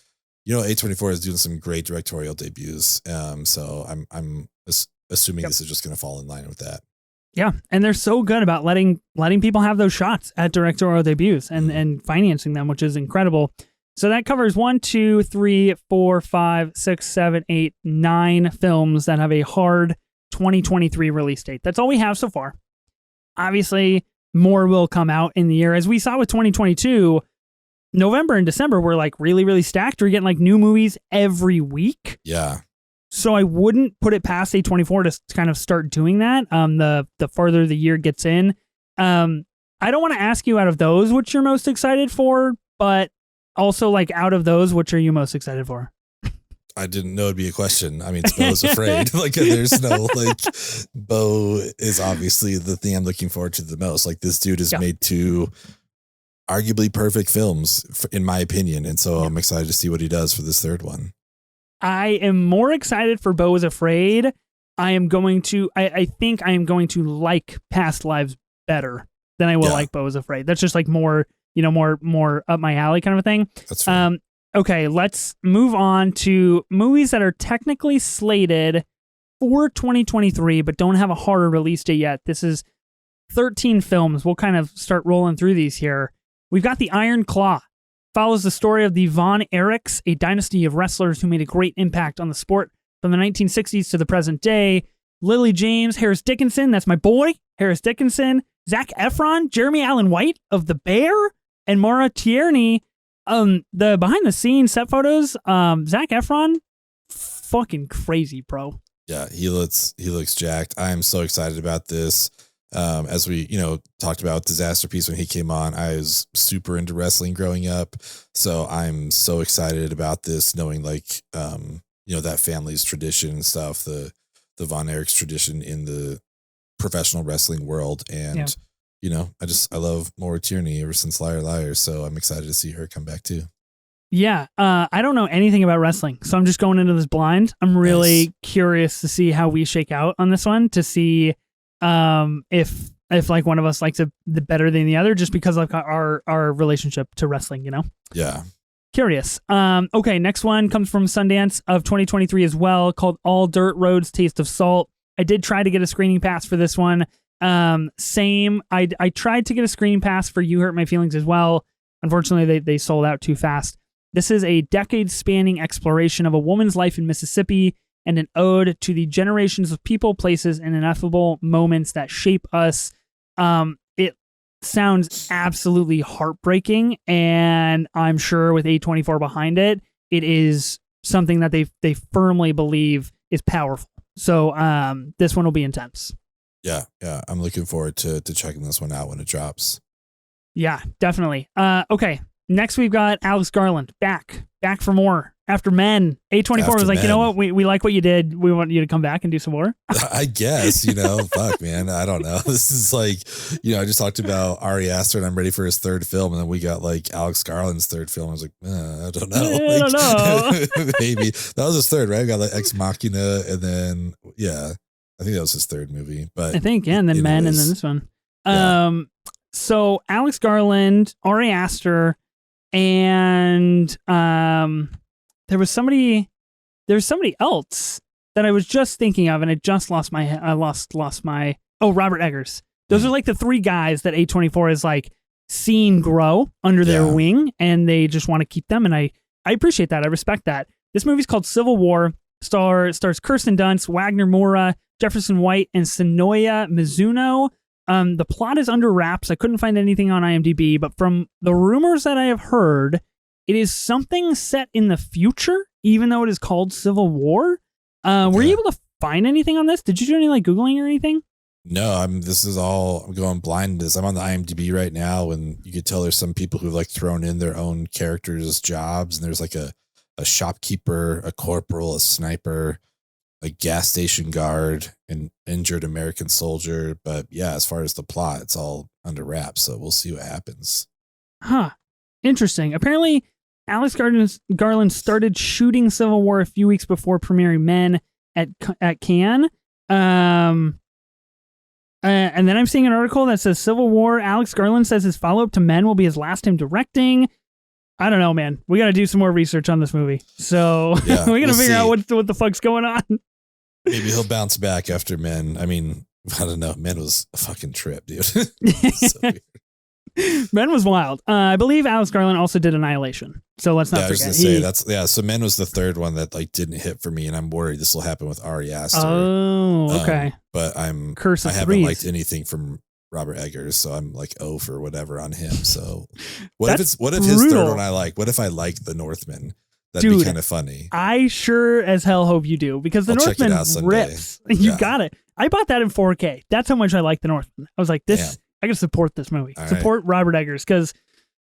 S2: A24 is doing some great directorial debuts. So I'm assuming this is just going to fall in line with that.
S1: Yeah, and they're so good about letting people have those shots at directorial debuts and financing them, which is incredible. So that covers 1, 2, 3, 4, 5, 6, 7, 8, 9 films that have a hard 2023 release date. That's all we have so far. Obviously, more will come out in the year. As we saw with 2022, November and December were like really, really stacked. We're getting like new movies every week.
S2: Yeah.
S1: So I wouldn't put it past A24 to kind of start doing that. The farther the year gets in. I don't want to ask you out of those what you're most excited for, but also like out of those, what are you most excited for?
S2: I didn't know it'd be a question. I mean, Bo's afraid. Like, there's no like. Bo is obviously the thing I'm looking forward to the most. Like, this dude has made 2 arguably perfect films, in my opinion, and so I'm excited to see what he does for this third one.
S1: I am more excited for Bo is Afraid. I think I am going to like Past Lives better than I will like Bo is Afraid. That's just like more up my alley kind of a thing.
S2: That's fair.
S1: Okay, let's move on to movies that are technically slated for 2023, but don't have a harder release date yet. This is 13 films. We'll kind of start rolling through these here. We've got The Iron Claw. Follows the story of the Von Erichs, a dynasty of wrestlers who made a great impact on the sport from the 1960s to the present day. Lily James, Harris Dickinson, that's my boy, Harris Dickinson, Zac Efron, Jeremy Allen White of The Bear, and Maura Tierney. The behind the scenes set photos, Zac Efron, fucking crazy, bro.
S2: Yeah, he looks jacked. I am so excited about this. As we, talked about Disaster Piece when he came on, I was super into wrestling growing up. So I'm so excited about this, knowing like, that family's tradition and stuff, the Von Erichs tradition in the professional wrestling world. And, I love Maura Tierney ever since Liar Liar. So I'm excited to see her come back too.
S1: Yeah. I don't know anything about wrestling, so I'm just going into this blind. I'm really curious to see how we shake out on this one, to see if like one of us likes it better than the other, just because of our relationship to wrestling,
S2: Yeah.
S1: Curious. Okay, next one comes from Sundance of 2023 as well, called All Dirt Roads Taste of Salt. I did try to get a screening pass for this one. Same. I tried to get a screening pass for You Hurt My Feelings as well. Unfortunately, they sold out too fast. This is a decade-spanning exploration of a woman's life in Mississippi and an ode to the generations of people, places, and ineffable moments that shape us. It sounds absolutely heartbreaking, and I'm sure with A24 behind it, it is something that they firmly believe is powerful. So this one will be intense.
S2: Yeah, I'm looking forward to checking this one out when it drops.
S1: Yeah, definitely. Okay, next we've got Alex Garland back for more. After Men, A24 was like, Men. You know what? We like what you did. We want you to come back and do some more.
S2: I guess, fuck, man. I don't know. This is like, I just talked about Ari Aster and I'm ready for his third film. And then we got like Alex Garland's third film. I was like, I don't know.
S1: I don't know.
S2: Maybe. That was his third, right? We got like Ex Machina and then, I think that was his third movie. But
S1: I think, and then Men and then this one. Yeah. So Alex Garland, Ari Aster, and there's somebody else that I was just thinking of, and I just lost my Robert Eggers. Those are like the 3 guys that A24 has like seen grow under their wing, and they just want to keep them, and I appreciate that. I respect that. This movie's called Civil War. Stars Kirsten Dunst, Wagner Moura, Jefferson White, and Sonoya Mizuno. The plot is under wraps. I couldn't find anything on IMDb, but from the rumors that I have heard, it is something set in the future, even though it is called Civil War. Were you able to find anything on this? Did you do any like Googling or anything?
S2: No, I'm going blind to this. I'm on the IMDb right now, and you could tell there's some people who've like thrown in their own characters' jobs, and there's like a shopkeeper, a corporal, a sniper, a gas station guard, an injured American soldier. But yeah, as far as the plot, it's all under wraps. So we'll see what happens.
S1: Huh. Interesting. Apparently, Alex Garland started shooting Civil War a few weeks before premiering Men. at Cannes. And then I'm seeing an article that says Civil War. Alex Garland says his follow-up to Men will be his last time directing. I don't know, man. We got to do some more research on this movie. So
S2: Yeah,
S1: we got to
S2: we'll
S1: figure
S2: see.
S1: out what the fuck's going on.
S2: Maybe he'll bounce back after Men. I mean, I don't know. Men was a fucking trip, dude. So weird.
S1: Men was wild. I believe Alex Garland also did Annihilation. So let's not
S2: I was
S1: forget.
S2: gonna say so Men was the third one that like didn't hit for me, and I'm worried this will happen with Ari Aster.
S1: Oh, okay.
S2: But I
S1: Curse of
S2: haven't
S1: Threes.
S2: liked anything from Robert Eggers, so I'm like for whatever on him. So what if his third one I like? What if I like The Northman? That'd be kind of funny.
S1: I sure as hell hope you do, because The
S2: I'll check it
S1: Northman
S2: out someday.
S1: rips. You got it. I bought that in 4K. That's how much I like The Northman. I was like,
S2: Damn.
S1: I gotta support this movie.
S2: All
S1: Support Robert Eggers, because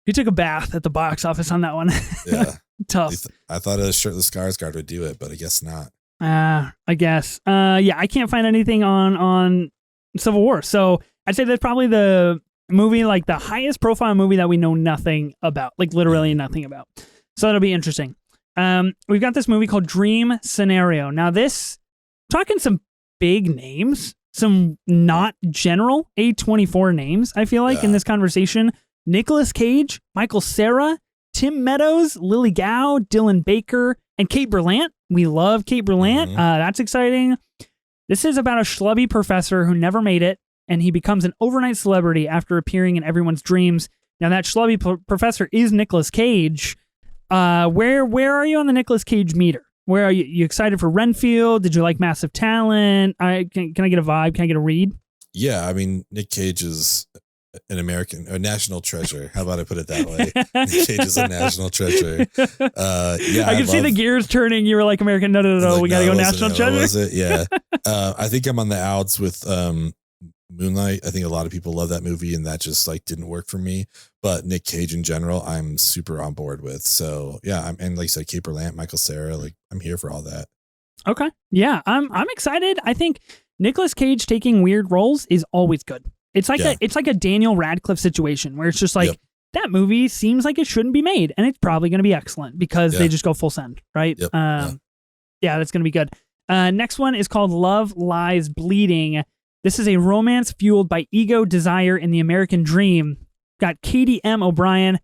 S1: he took a bath at the box office on that one.
S2: Yeah.
S1: Tough.
S2: I thought a Shirtless Skarsgård would do it, but I guess not.
S1: I guess. Yeah, I can't find anything on Civil War. So I'd say that's probably the movie, like the highest profile movie that we know nothing about, like literally nothing about. So that'll be interesting. We've got this movie called Dream Scenario. Now this, talking some big names, some not general A24 names, I feel like, in this conversation. Nicolas Cage, Michael Cera, Tim Meadows, Lily Gao, Dylan Baker, and Kate Berlant. We love Kate Berlant.
S2: Mm-hmm.
S1: That's exciting. This is about a schlubby professor who never made it, and he becomes an overnight celebrity after appearing in everyone's dreams. Now, that schlubby professor is Nicolas Cage. Where are you on the Nicolas Cage meter? Where are you? You excited for Renfield? Did you like Massive Talent? Can I get a vibe? Can I get a read?
S2: Yeah, I mean, Nick Cage is a national treasure. How about I put it that way? Nick Cage is a national treasure. Yeah,
S1: I can see the gears turning. You were like, American, no,
S2: like,
S1: we gotta go national treasure.
S2: Was it? Yeah. I think I'm on the outs with Moonlight. I think a lot of people love that movie, and that just like didn't work for me. But Nick Cage in general, I'm super on board with. So yeah, and like I said, Kate Berlant, Michael Cera, like I'm here for all that.
S1: Okay, yeah, I'm excited. I think Nicolas Cage taking weird roles is always good. It's like a Daniel Radcliffe situation where it's just like that movie seems like it shouldn't be made, and it's probably going to be excellent because they just go full send, right?
S2: Yep.
S1: Yeah, that's going to be good. Next one is called Love Lies Bleeding. This is a romance fueled by ego, desire, and the American dream. Got Katie M. O'Brien,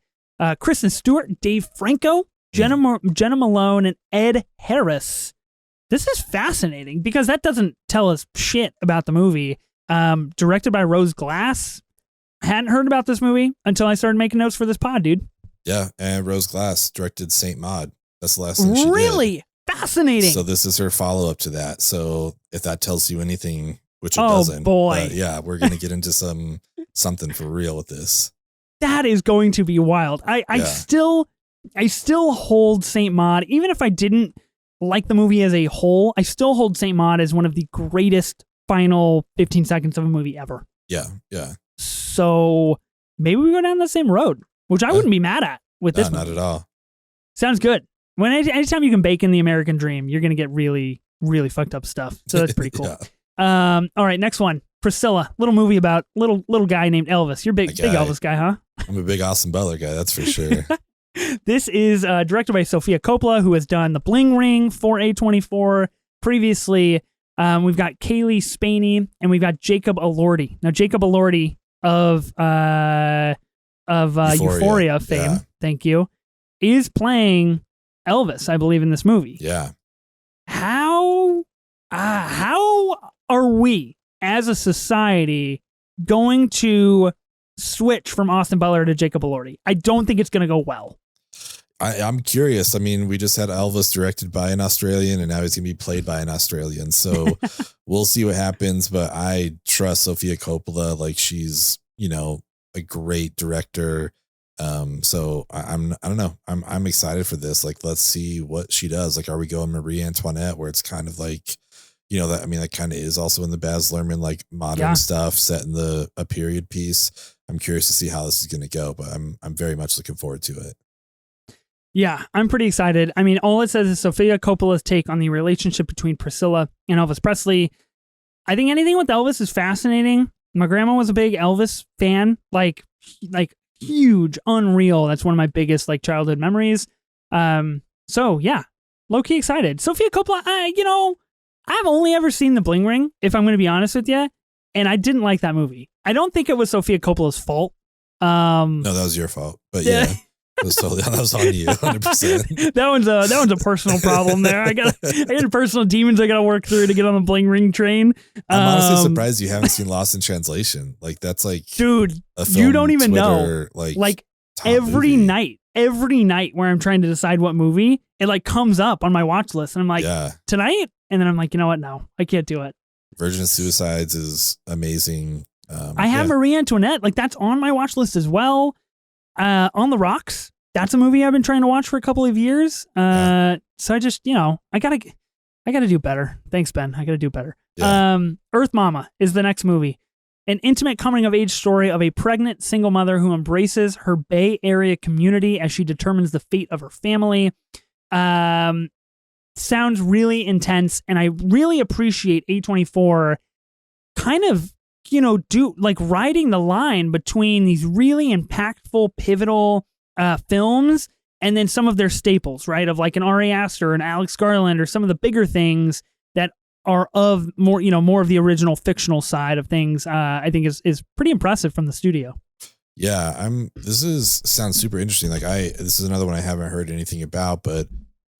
S1: Kristen Stewart, Dave Franco, Jenna Malone, and Ed Harris. This is fascinating because that doesn't tell us shit about the movie. Directed by Rose Glass. I hadn't heard about this movie until I started making notes for this pod, dude.
S2: Yeah, and Rose Glass directed Saint Maud. That's the last thing she did.
S1: Really fascinating.
S2: So this is her follow-up to that. So if that tells you anything, which it doesn't.
S1: Boy.
S2: Yeah, we're going to get into something for real with this.
S1: That is going to be wild. I still hold Saint Maud, even if I didn't like the movie as a whole, I still hold Saint Maud as one of the greatest final 15 seconds of a movie ever.
S2: Yeah, yeah.
S1: So maybe we go down the same road, which I wouldn't be mad at with this movie.
S2: Not at all.
S1: Sounds good. Anytime you can bake in the American dream, you're going to get really, really fucked up stuff. So that's pretty cool. All right, next one. Priscilla, little movie about little guy named Elvis. You're big Elvis guy, huh?
S2: I'm a big Austin Butler guy, that's for sure.
S1: This is directed by Sofia Coppola, who has done The Bling Ring for A24 previously. We've got Kaylee Spaney, and we've got Jacob Elordi. Now, Jacob Elordi of Euphoria fame, thank you, is playing Elvis, I believe, in this movie.
S2: Yeah.
S1: How are we as a society going to switch from Austin Butler to Jacob Elordi? I don't think it's going to go well.
S2: I'm curious. I mean, we just had Elvis directed by an Australian, and now he's going to be played by an Australian. So we'll see what happens. But I trust Sofia Coppola. Like, she's, a great director. So I don't know. I'm excited for this. Like, let's see what she does. Like, are we going Marie Antoinette, where it's kind of like, that kind of is also in the Baz Luhrmann, like modern stuff set in a period piece. I'm curious to see how this is going to go, but I'm very much looking forward to it.
S1: Yeah, I'm pretty excited. I mean, all it says is Sofia Coppola's take on the relationship between Priscilla and Elvis Presley. I think anything with Elvis is fascinating. My grandma was a big Elvis fan, like huge, unreal. That's one of my biggest childhood memories. So yeah, low key excited. Sofia Coppola, I've only ever seen The Bling Ring, if I'm going to be honest with you, and I didn't like that movie. I don't think it was Sofia Coppola's fault.
S2: No, that was your fault. But yeah. That was on you, 100%.
S1: that one's a personal problem there. I got personal demons I got to work through to get on the Bling Ring train.
S2: I'm honestly surprised you haven't seen Lost in Translation. Like that's like,
S1: dude, you don't even Twitter, know. Like every night where I'm trying to decide what movie, it like comes up on my watch list, and I'm like, tonight, and then I'm like, you know what? No, I can't do it.
S2: Virgin Suicides is amazing.
S1: I have Marie Antoinette. Like that's on my watch list as well. On the Rocks, that's a movie I've been trying to watch for a couple of years. So I just, I gotta do better. Thanks, Ben. I gotta do better. Yeah. Earth Mama is the next movie. An intimate coming of age story of a pregnant single mother who embraces her Bay Area community as she determines the fate of her family. Sounds really intense, and I really appreciate A24 kind of do like riding the line between these really impactful, pivotal films and then some of their staples, right? Of like an Ari Aster and Alex Garland or some of the bigger things that are of more, more of the original fictional side of things. I think is pretty impressive from the studio.
S2: Yeah, sounds super interesting. Like this is another one I haven't heard anything about, but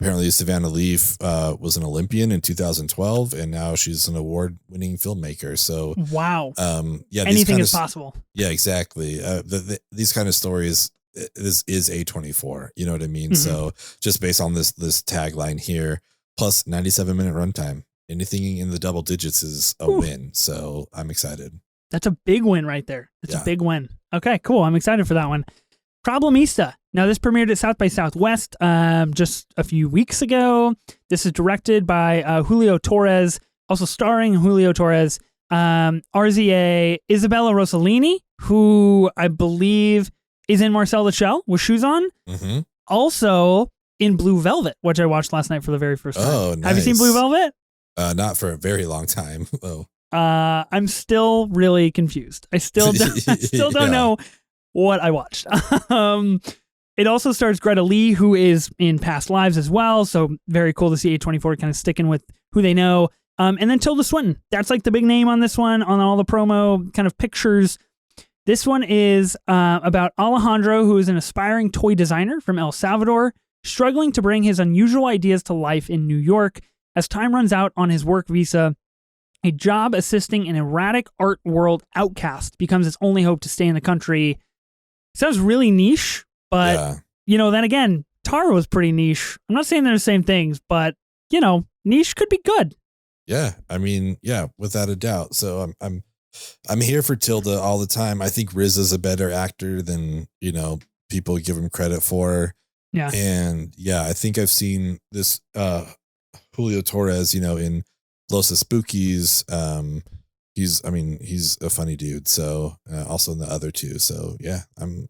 S2: apparently Savannah Leaf was an Olympian in 2012, and now she's an award-winning filmmaker. So
S1: wow,
S2: yeah,
S1: anything is possible.
S2: Yeah, exactly. These kind of stories is A24. You know what I mean? Mm-hmm. So just based on this tagline here, plus 97-minute runtime, anything in the double digits is a win. So I'm excited.
S1: That's a big win right there. That's a big win. Okay, cool. I'm excited for that one. Problemista. Now, this premiered at South by Southwest just a few weeks ago. This is directed by Julio Torres, also starring Julio Torres, RZA, Isabella Rossellini, who I believe is in Marcel the Shell with shoes on. Mm-hmm. Also in Blue Velvet, which I watched last night for the very first time.
S2: Oh, nice.
S1: Have you seen Blue Velvet?
S2: Not for a very long time. Oh.
S1: I'm still really confused. I still don't know what I watched. It also stars Greta Lee, who is in Past Lives as well. So very cool to see A24 kind of sticking with who they know. And then Tilda Swinton. That's like the big name on this one, on all the promo kind of pictures. This one is about Alejandro, who is an aspiring toy designer from El Salvador, struggling to bring his unusual ideas to life in New York. As time runs out on his work visa, a job assisting an erratic art world outcast becomes his only hope to stay in the country. Sounds really niche, but, then again, Tara was pretty niche. I'm not saying they're the same things, but, niche could be good.
S2: Yeah, I mean, without a doubt. So I'm here for Tilda all the time. I think RZA's a better actor than, people give him credit for.
S1: Yeah.
S2: And I think I've seen this Julio Torres, in Los Spookies. He's a funny dude. So also in the other two. So yeah, I'm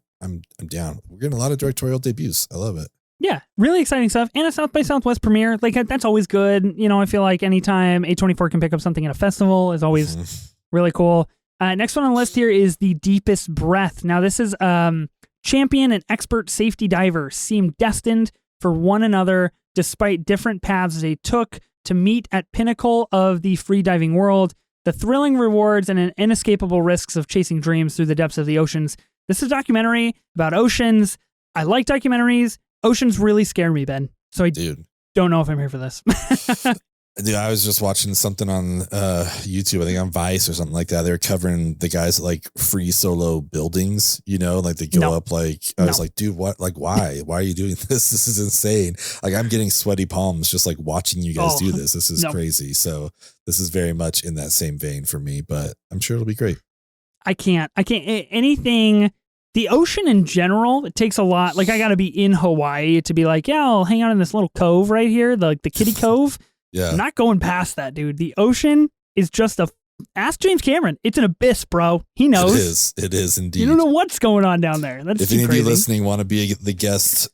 S2: down. We're getting a lot of directorial debuts. I love it.
S1: Yeah, really exciting stuff. And a South by Southwest premiere. Like that's always good. I feel like anytime A24 can pick up something at a festival is always really cool. Next one on the list here is The Deepest Breath. Now this is champion and expert safety divers seem destined for one another despite different paths they took to meet at pinnacle of the free diving world, the thrilling rewards and inescapable risks of chasing dreams through the depths of the oceans. This is a documentary about oceans. I like documentaries. Oceans really scare me, Ben. So I don't know if I'm here for this.
S2: Dude, I was just watching something on YouTube, I think on Vice or something like that. They were covering the guys that like free solo buildings, like they go up like, I was like, dude, what, like, why are you doing this? This is insane. Like I'm getting sweaty palms just like watching you guys do this. This is crazy. So this is very much in that same vein for me, but I'm sure it'll be great.
S1: I can't anything. The ocean in general, it takes a lot. Like I got to be in Hawaii to be like, I'll hang out in this little cove right here, the Kitty Cove.
S2: Yeah.
S1: I'm not going past that, dude. The ocean is just ask James Cameron. It's an abyss, bro. He knows.
S2: It is indeed.
S1: You don't know what's going on down there. That's
S2: if any of you listening want to be the guest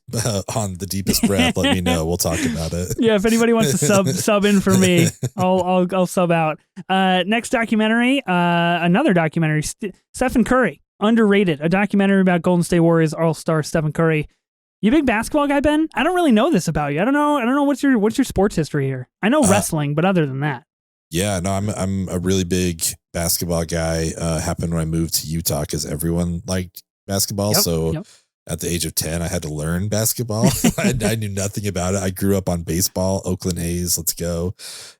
S2: on The Deepest Breath, let me know. We'll talk about it.
S1: Yeah, if anybody wants to sub in for me, I'll sub out. Next documentary, another documentary, Stephen Curry, Underrated, a documentary about Golden State Warriors All-Star Stephen Curry. You a big basketball guy, Ben? I don't really know this about you. I don't know what's your sports history here. I know wrestling, but other than that.
S2: Yeah, no, I'm a really big basketball guy. Happened when I moved to Utah because everyone liked basketball.
S1: Yep.
S2: So
S1: Yep.
S2: at the age of 10, I had to learn basketball. I knew nothing about it. I grew up on baseball, Oakland A's, let's go.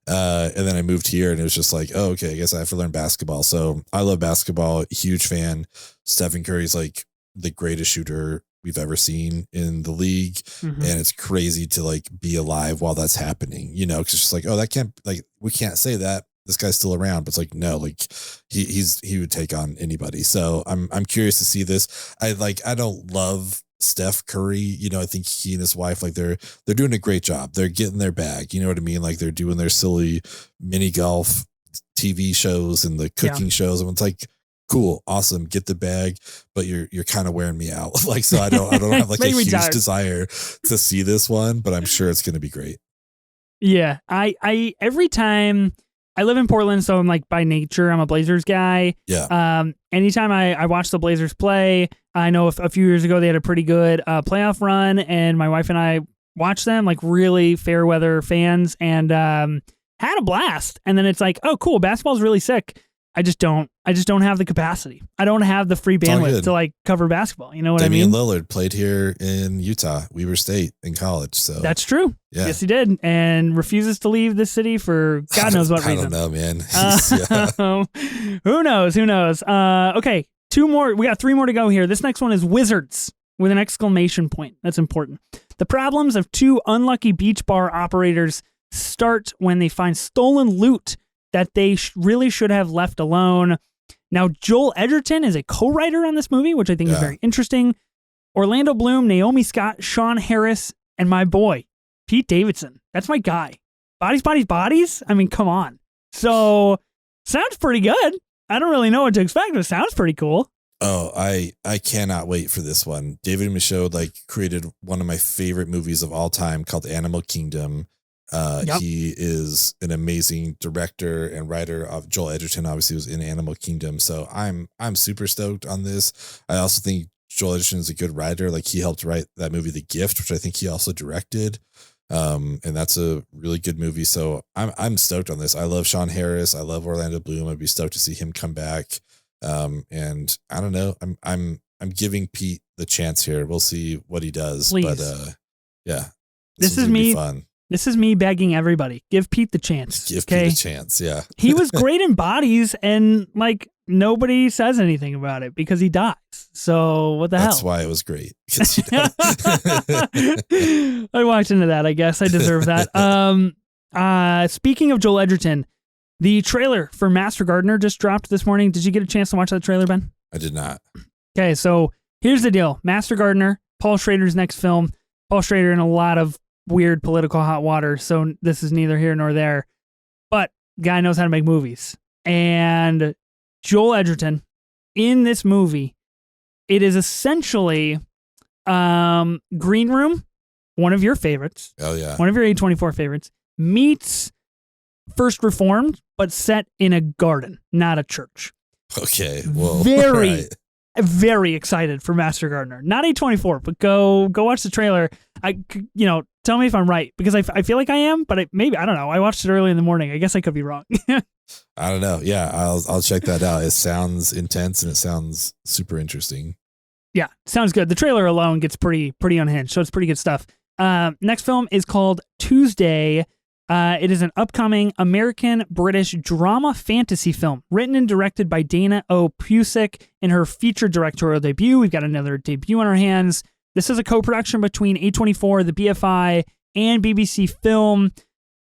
S2: And then I moved here and it was just like, oh, okay, I guess I have to learn basketball. So I love basketball, huge fan. Stephen Curry's like the greatest shooter we've ever seen in the league.
S1: Mhm.
S2: And it's crazy to like be alive while that's happening, you know, cause it's just like, oh, that can't, like, we can't say that. This guy's still around, but it's like, no, like he would take on anybody. So I'm curious to see this. I don't love Steph Curry. You know, I think he and his wife, like they're doing a great job. They're getting their bag. You know what I mean? Like they're doing their silly mini golf TV shows and the cooking shows. And it's like, cool, awesome, get the bag, but you're kind of wearing me out. Like, so I don't have like a huge desire to see this one, but I'm sure it's going to be great.
S1: Yeah. I every time I live in Portland, so I'm like by nature, I'm a Blazers guy.
S2: Yeah.
S1: Anytime I watch the Blazers play, I know a few years ago they had a pretty good playoff run, and my wife and I watched them, like really fair weather fans, and had a blast. And then it's like, oh, cool, basketball's really sick. I just don't have the capacity. I don't have the free bandwidth to like cover basketball. You know what I mean?
S2: Damian Lillard played here in Utah, Weber State in college. So
S1: that's true.
S2: Yeah.
S1: Yes, he did. And refuses to leave this city for God knows what reason.
S2: I don't know, man.
S1: Who knows? Okay. 2 more. We got 3 more to go here. This next one is Wizards with an exclamation point. That's important. The problems of 2 unlucky beach bar operators start when they find stolen loot that they really should have left alone. Now, Joel Edgerton is a co-writer on this movie, which I think is very interesting. Orlando Bloom, Naomi Scott, Sean Harris, and my boy, Pete Davidson. That's my guy. Bodies, bodies, bodies? I mean, come on. So, sounds pretty good. I don't really know what to expect, but it sounds pretty cool.
S2: Oh, I cannot wait for this one. David Michôd created one of my favorite movies of all time called Animal Kingdom. He is an amazing director and writer. Of Joel Edgerton obviously was in Animal Kingdom, so I'm super stoked on this. I also think Joel Edgerton is a good writer. Like he helped write that movie The Gift, which I think he also directed, and that's a really good movie. So I'm stoked on this. I love Sean Harris. I love Orlando Bloom. I'd be stoked to see him come back. And I don't know. I'm giving Pete the chance here. We'll see what he does.
S1: Please.
S2: But yeah,
S1: this is me.
S2: Fun.
S1: This is me begging everybody. Give Pete the chance.
S2: Give Pete a chance, yeah.
S1: He was great in Bodies, and like nobody says anything about it because he dies. So what the hell?
S2: That's why it was great.
S1: I walked into that. I guess I deserve that. Speaking of Joel Edgerton, the trailer for Master Gardener just dropped this morning. Did you get a chance to watch that trailer, Ben?
S2: I did not.
S1: Okay, so here's the deal. Master Gardener, Paul Schrader's next film. Paul Schrader in a lot of weird political hot water, so this is neither here nor there. But guy knows how to make movies. And Joel Edgerton in this movie, it is essentially Green Room, one of your favorites.
S2: Oh yeah.
S1: One of your A24 favorites, meets First Reformed, but set in a garden, not a church.
S2: Okay. Well,
S1: very excited for Master Gardener. Not A24, but go watch the trailer. Tell me if I'm right, because I feel like I am, but I don't know. I watched it early in the morning. I guess I could be wrong.
S2: I don't know. Yeah, I'll check that out. It sounds intense and it sounds super interesting.
S1: Yeah, sounds good. The trailer alone gets pretty unhinged, so it's pretty good stuff. Next film is called Tuesday. It is an upcoming American-British drama fantasy film written and directed by Dana O. Pusick in her feature directorial debut. We've got another debut on our hands. This is a co-production between A24, the BFI, and BBC Film.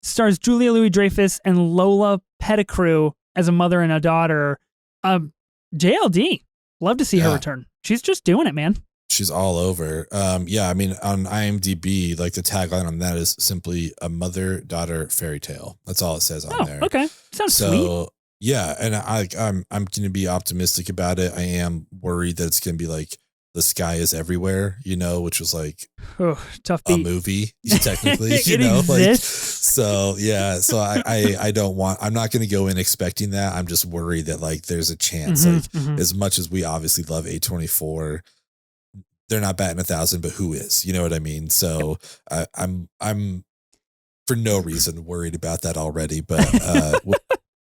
S1: Stars Julia Louis-Dreyfus and Lola Pettigrew as a mother and a daughter. JLD. Love to see her return. She's just doing it, man.
S2: She's all over. Yeah, I mean, on IMDb, like the tagline on that is simply a mother-daughter fairy tale. That's all it says on there.
S1: Okay. Sounds sweet.
S2: Yeah, and I'm going to be optimistic about it. I am worried that it's going to be like The Sky Is Everywhere, which was like
S1: tough beat.
S2: A movie, technically, so yeah. So I don't want, I'm not going to go in expecting that. I'm just worried that like there's a chance, as much as we obviously love A24, they're not batting 1,000, but who is? You know what I mean? So I'm for no reason worried about that already. But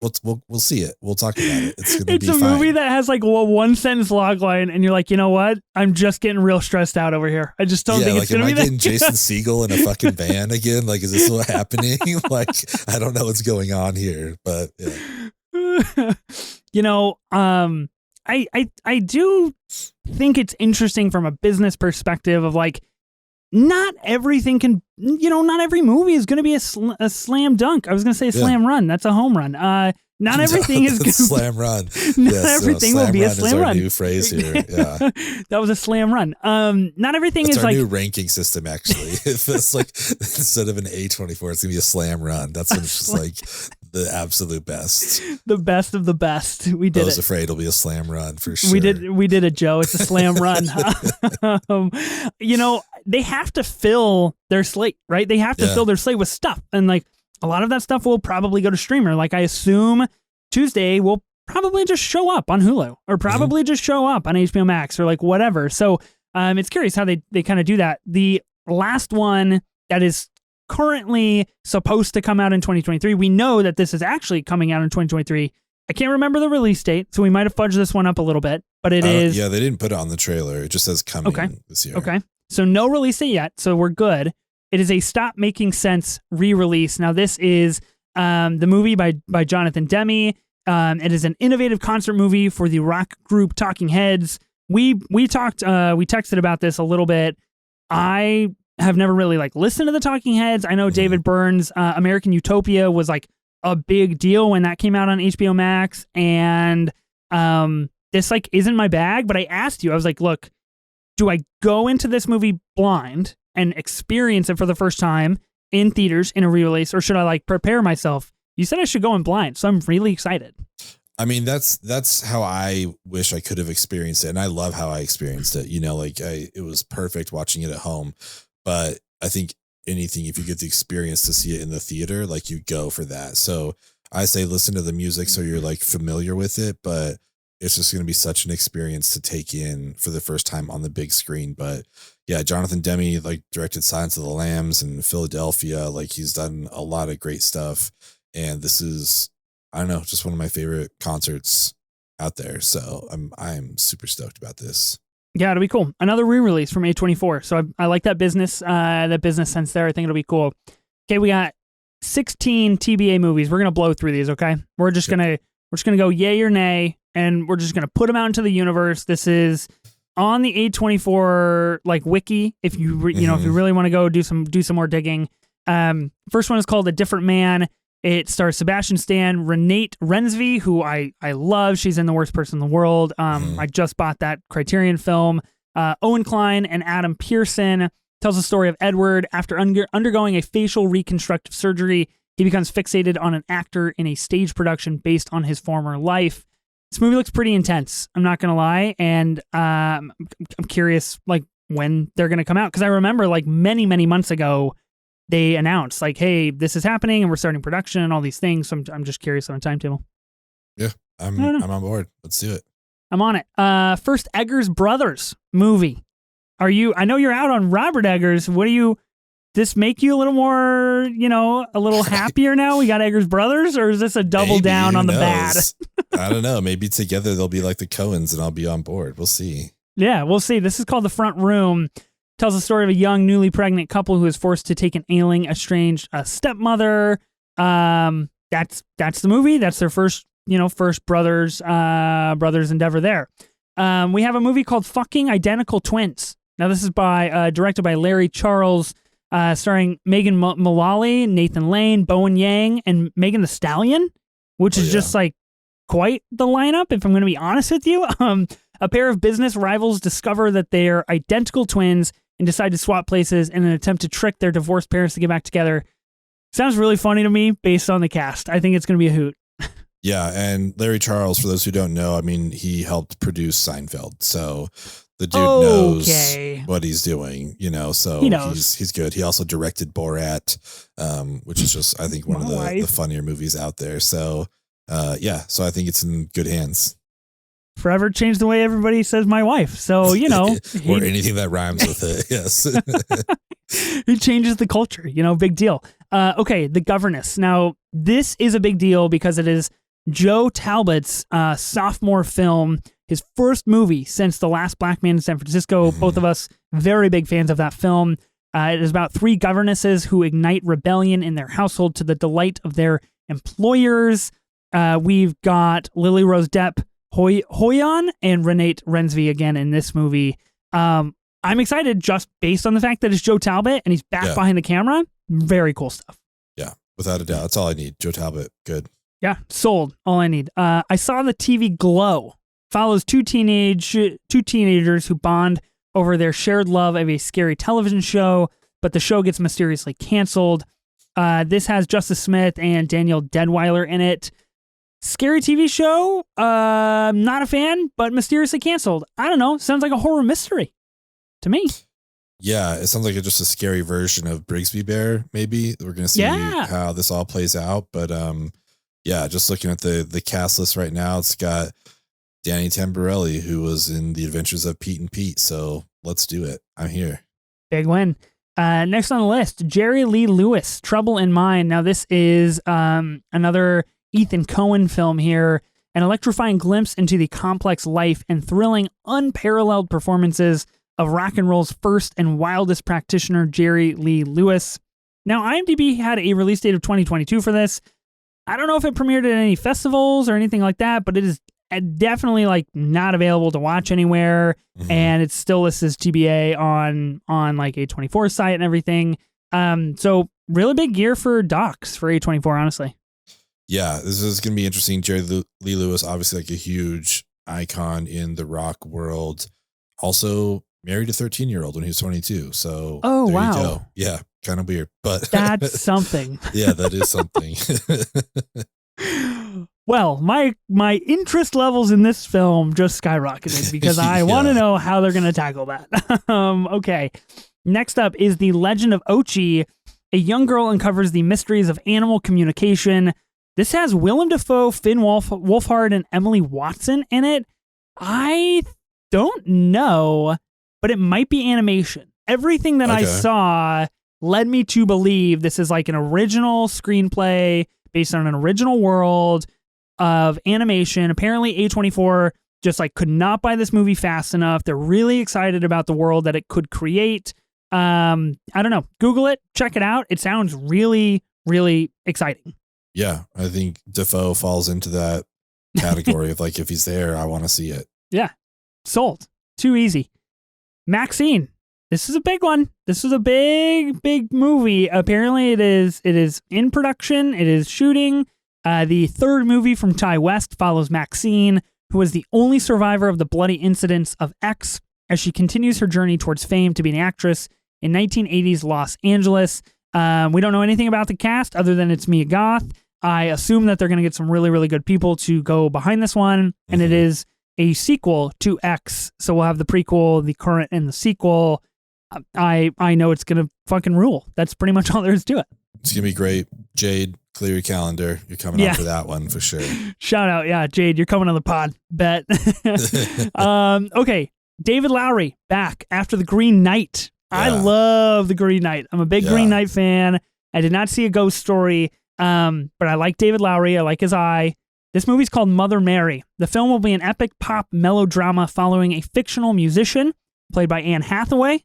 S2: we'll see it. We'll talk about it. It's gonna
S1: It's
S2: be
S1: a
S2: fine.
S1: movie that has like a 1-sentence logline, and you're like, you know what? I'm just getting real stressed out over here. I just don't think it's gonna be that.
S2: Am I getting Jason Segel in a fucking van again? Like, is this what happening? Like, I don't know what's going on here, but yeah.
S1: You know, I do think it's interesting from a business perspective of like, not everything can, not every movie is going to be a slam dunk. I was going to say a slam run. That's a home run. Not everything is going to
S2: slam run.
S1: Not everything will be a slam run.
S2: New phrase here. Yeah.
S1: That was a slam run. Not everything
S2: That's
S1: is
S2: our
S1: like
S2: new ranking system. Actually, if it's like instead of an A24, it's gonna be a slam run. That's when it's just like the absolute best.
S1: The best of the best. We did. I was
S2: afraid it'll be a slam run for sure.
S1: We did it, Joe. It's a slam run. They have to fill their slate, right? They have to fill their slate with stuff, and like a lot of that stuff will probably go to streamer. Like I assume Tuesday will probably just show up on Hulu or probably just show up on HBO Max or like whatever. So it's curious how they kind of do that. The last one that is currently supposed to come out in 2023. We know that this is actually coming out in 2023. I can't remember the release date, so we might have fudged this one up a little bit, but it is.
S2: Yeah, they didn't put it on the trailer. It just says coming this year.
S1: Okay. So no release date yet, so we're good. It is a Stop Making Sense re-release. Now this is the movie by Jonathan Demme. It is an innovative concert movie for the rock group Talking Heads. We texted about this a little bit. I have never really like listened to the Talking Heads. I know David Byrne's American Utopia was like a big deal when that came out on HBO Max, and this like isn't my bag. But I asked you, I was like, look, do I go into this movie blind and experience it for the first time in theaters in a re-release, or should I like prepare myself? You said I should go in blind, so I'm really excited.
S2: I mean, that's how I wish I could have experienced it, and I love how I experienced it. It was perfect watching it at home, but I think anything, if you get the experience to see it in the theater, like you go for that. So I say listen to the music so you're like familiar with it, but it's just going to be such an experience to take in for the first time on the big screen. But yeah, Jonathan Demme like directed Silence of the Lambs and Philadelphia. Like he's done a lot of great stuff. And this is, I don't know, just one of my favorite concerts out there. So I'm super stoked about this. Yeah,
S1: it'll be cool. Another re-release from A24. So I like that business sense there. I think it'll be cool. Okay, we got 16 TBA movies. We're gonna blow through these. Okay, we're just gonna go yay or nay, and we're just gonna put them out into the universe. This is on the A24 like wiki. If you if you really want to go do some more digging. First one is called A Different Man. It stars Sebastian Stan, Renate Rensby, who I love. She's in The Worst Person in the World. I just bought that Criterion film. Owen Klein and Adam Pearson tells the story of Edward. After undergoing a facial reconstructive surgery, he becomes fixated on an actor in a stage production based on his former life. This movie looks pretty intense, I'm not going to lie. And I'm curious like when they're going to come out. Because I remember like many, many months ago, they announced like, hey, this is happening and we're starting production and all these things. So I'm just curious on a timetable.
S2: Yeah, I'm on board. Let's do it. I'm
S1: on it. First Eggers Brothers movie. I know you're out on Robert Eggers. This make you a little more, a little happier now? We got Eggers Brothers, or is this a double down on the bad?
S2: I don't know. Maybe together they'll be like the Coens and I'll be on board. We'll see.
S1: Yeah, we'll see. This is called The Front Room. Tells the story of a young, newly pregnant couple who is forced to take an ailing, estranged stepmother. That's the movie. That's their first brothers endeavor there. We have a movie called Fucking Identical Twins. Now this is directed by Larry Charles, starring Megan Mullally, Nathan Lane, Bowen Yang, and Megan Thee Stallion, which is just like quite the lineup, if I'm going to be honest with you. A pair of business rivals discover that they are identical twins and decide to swap places in an attempt to trick their divorced parents to get back together. Sounds really funny to me based on the cast. I think it's going to be a hoot.
S2: Yeah, and Larry Charles, for those who don't know, I mean, he helped produce Seinfeld, so the dude knows what he's doing, so he's good. He also directed Borat, which is just, I think, one of the funnier movies out there. So, so I think it's in good hands.
S1: Forever changed the way everybody says my wife. So,
S2: or anything that rhymes with it. Yes.
S1: He changes the culture, big deal. Okay. The Governess. Now, this is a big deal because it is Joe Talbot's sophomore film, his first movie since The Last Black Man in San Francisco. Both of us very big fans of that film. It is about three governesses who ignite rebellion in their household to the delight of their employers. We've got Lily Rose Depp, Hoyan, and Renate Rensby again in this movie. I'm excited just based on the fact that it's Joe Talbot and he's back behind the camera. Very cool stuff.
S2: Yeah, without a doubt. That's all I need. Joe Talbot, good.
S1: Yeah, sold. All I need. I saw the TV Glow. Follows two teenagers who bond over their shared love of a scary television show, but the show gets mysteriously canceled. This has Justice Smith and Danielle Deadweiler in it. Scary TV show. Not a fan, but mysteriously canceled. I don't know. Sounds like a horror mystery to me.
S2: Yeah, it sounds like just a scary version of Brigsby Bear, maybe. We're going to see how this all plays out. But yeah, just looking at the cast list right now, it's got Danny Tamborelli, who was in The Adventures of Pete and Pete. So let's do it. I'm here.
S1: Big win. Next on the list, Jerry Lee Lewis, Trouble in Mind. Now, this is another Ethan Coen film here, an electrifying glimpse into the complex life and thrilling, unparalleled performances of rock and roll's first and wildest practitioner, Jerry Lee Lewis. Now, IMDb had a release date of 2022 for this. I don't know if it premiered at any festivals or anything like that, but it is definitely like not available to watch anywhere, and it's still listed as TBA on like A24 site and everything. So really big year for docs for A24, honestly.
S2: Yeah, this is going to be interesting. Jerry Lee Lewis, obviously like a huge icon in the rock world. Also married a 13-year-old when he was 22. So
S1: there
S2: you
S1: wow.
S2: go. Yeah, kind of weird, but
S1: that's something.
S2: Yeah, that is something.
S1: Well, my interest levels in this film just skyrocketed because I want to know how they're going to tackle that. Okay. Next up is The Legend of Ochi. A young girl uncovers the mysteries of animal communication. This has Willem Dafoe, Finn Wolfhard, and Emily Watson in it. I don't know, but it might be animation. Everything that I saw led me to believe this is like an original screenplay based on an original world of animation. Apparently A24 just like could not buy this movie fast enough. They're really excited about the world that it could create. I don't know. Google it, check it out. It sounds really, really exciting.
S2: Yeah, I think Dafoe falls into that category of like, if he's there, I want to see it.
S1: Yeah, sold. Too easy. Maxine. This is a big one. This is a big, big movie. Apparently it is in production. It is shooting. The third movie from Ty West follows Maxine, who is the only survivor of the bloody incidents of X, as she continues her journey towards fame to be an actress in 1980s Los Angeles. We don't know anything about the cast other than it's Mia Goth. I assume that they're going to get some really, really good people to go behind this one, and it is a sequel to X. So we'll have the prequel, the current, and the sequel. I know it's going to fucking rule. That's pretty much all there is to it.
S2: It's going to be great. Jade, clear your calendar. You're coming on for that one for sure. Shout
S1: out. Yeah, Jade, you're coming on the pod. Bet. Okay. David Lowery back after The Green Knight. Yeah. I love The Green Knight. I'm a big Green Knight fan. I did not see A Ghost Story, but I like David Lowery. I like his eye. This movie's called Mother Mary. The film will be an epic pop melodrama following a fictional musician played by Anne Hathaway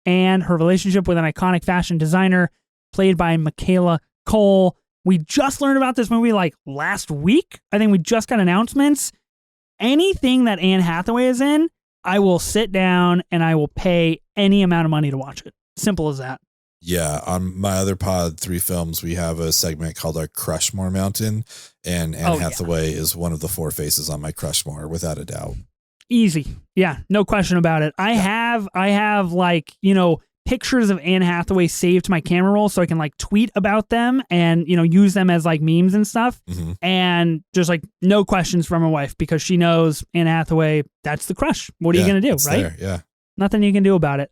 S1: and her relationship with an iconic fashion designer played by Michaela Cole. We just learned about this movie like last week. I think we just got announcements. Anything that Anne Hathaway is in, I will sit down and I will pay any amount of money to watch it. Simple as that.
S2: Yeah, on my other pod, 3 Films, we have a segment called our Crushmore Mountain, and Anne Hathaway is one of the 4 faces on my Crushmore, without a doubt.
S1: Easy. Yeah, no question about it. I have like, pictures of Anne Hathaway saved to my camera roll so I can like tweet about them and, use them as like memes and stuff. And just like no questions from my wife because she knows Anne Hathaway, that's the crush. What are you going to do? Right?
S2: There, yeah.
S1: Nothing you can do about it.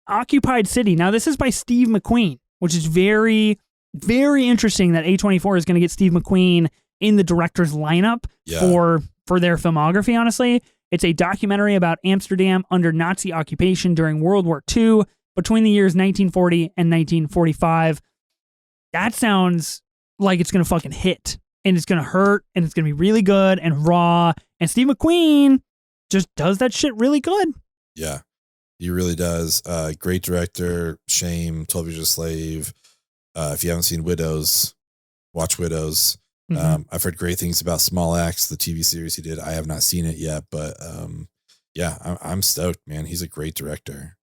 S1: Occupied City. Now this is by Steve McQueen, which is very, very interesting that A24 is going to get Steve McQueen in the director's lineup for their filmography, honestly. It's a documentary about Amsterdam under Nazi occupation during World War II between the years 1940 and 1945. That sounds like it's going to fucking hit. and it's going to hurt, and it's going to be really good and raw. And Steve McQueen just does that shit really good.
S2: Yeah, he really does. Great director. Shame, 12 Years a Slave. If you haven't seen Widows, watch Widows. I've heard great things about Small Axe, the TV series he did. I have not seen it yet, but yeah, I'm stoked, man. He's a great director.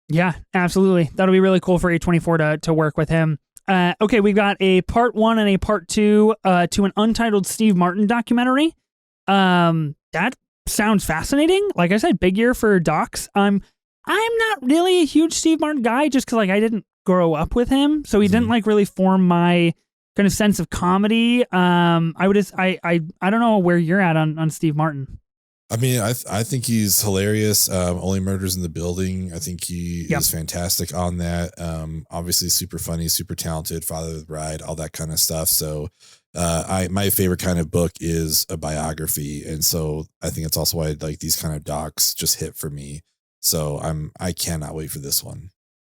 S1: Yeah, absolutely. That'll be really cool for A24 to work with him. Okay, we got a part 1 and a part 2 to an untitled Steve Martin documentary. That sounds fascinating. Like I said, big year for docs. I'm not really a huge Steve Martin guy just because like I didn't grow up with him, so he didn't like really form my kind of sense of comedy. I don't know where you're at on Steve Martin.
S2: I mean, I think he's hilarious. Only Murders in the Building. I think he is fantastic on that. Obviously super funny, super talented, Father of the Bride, all that kind of stuff. So my favorite kind of book is a biography. And so I think it's also why like these kind of docs just hit for me. So I cannot wait for this one.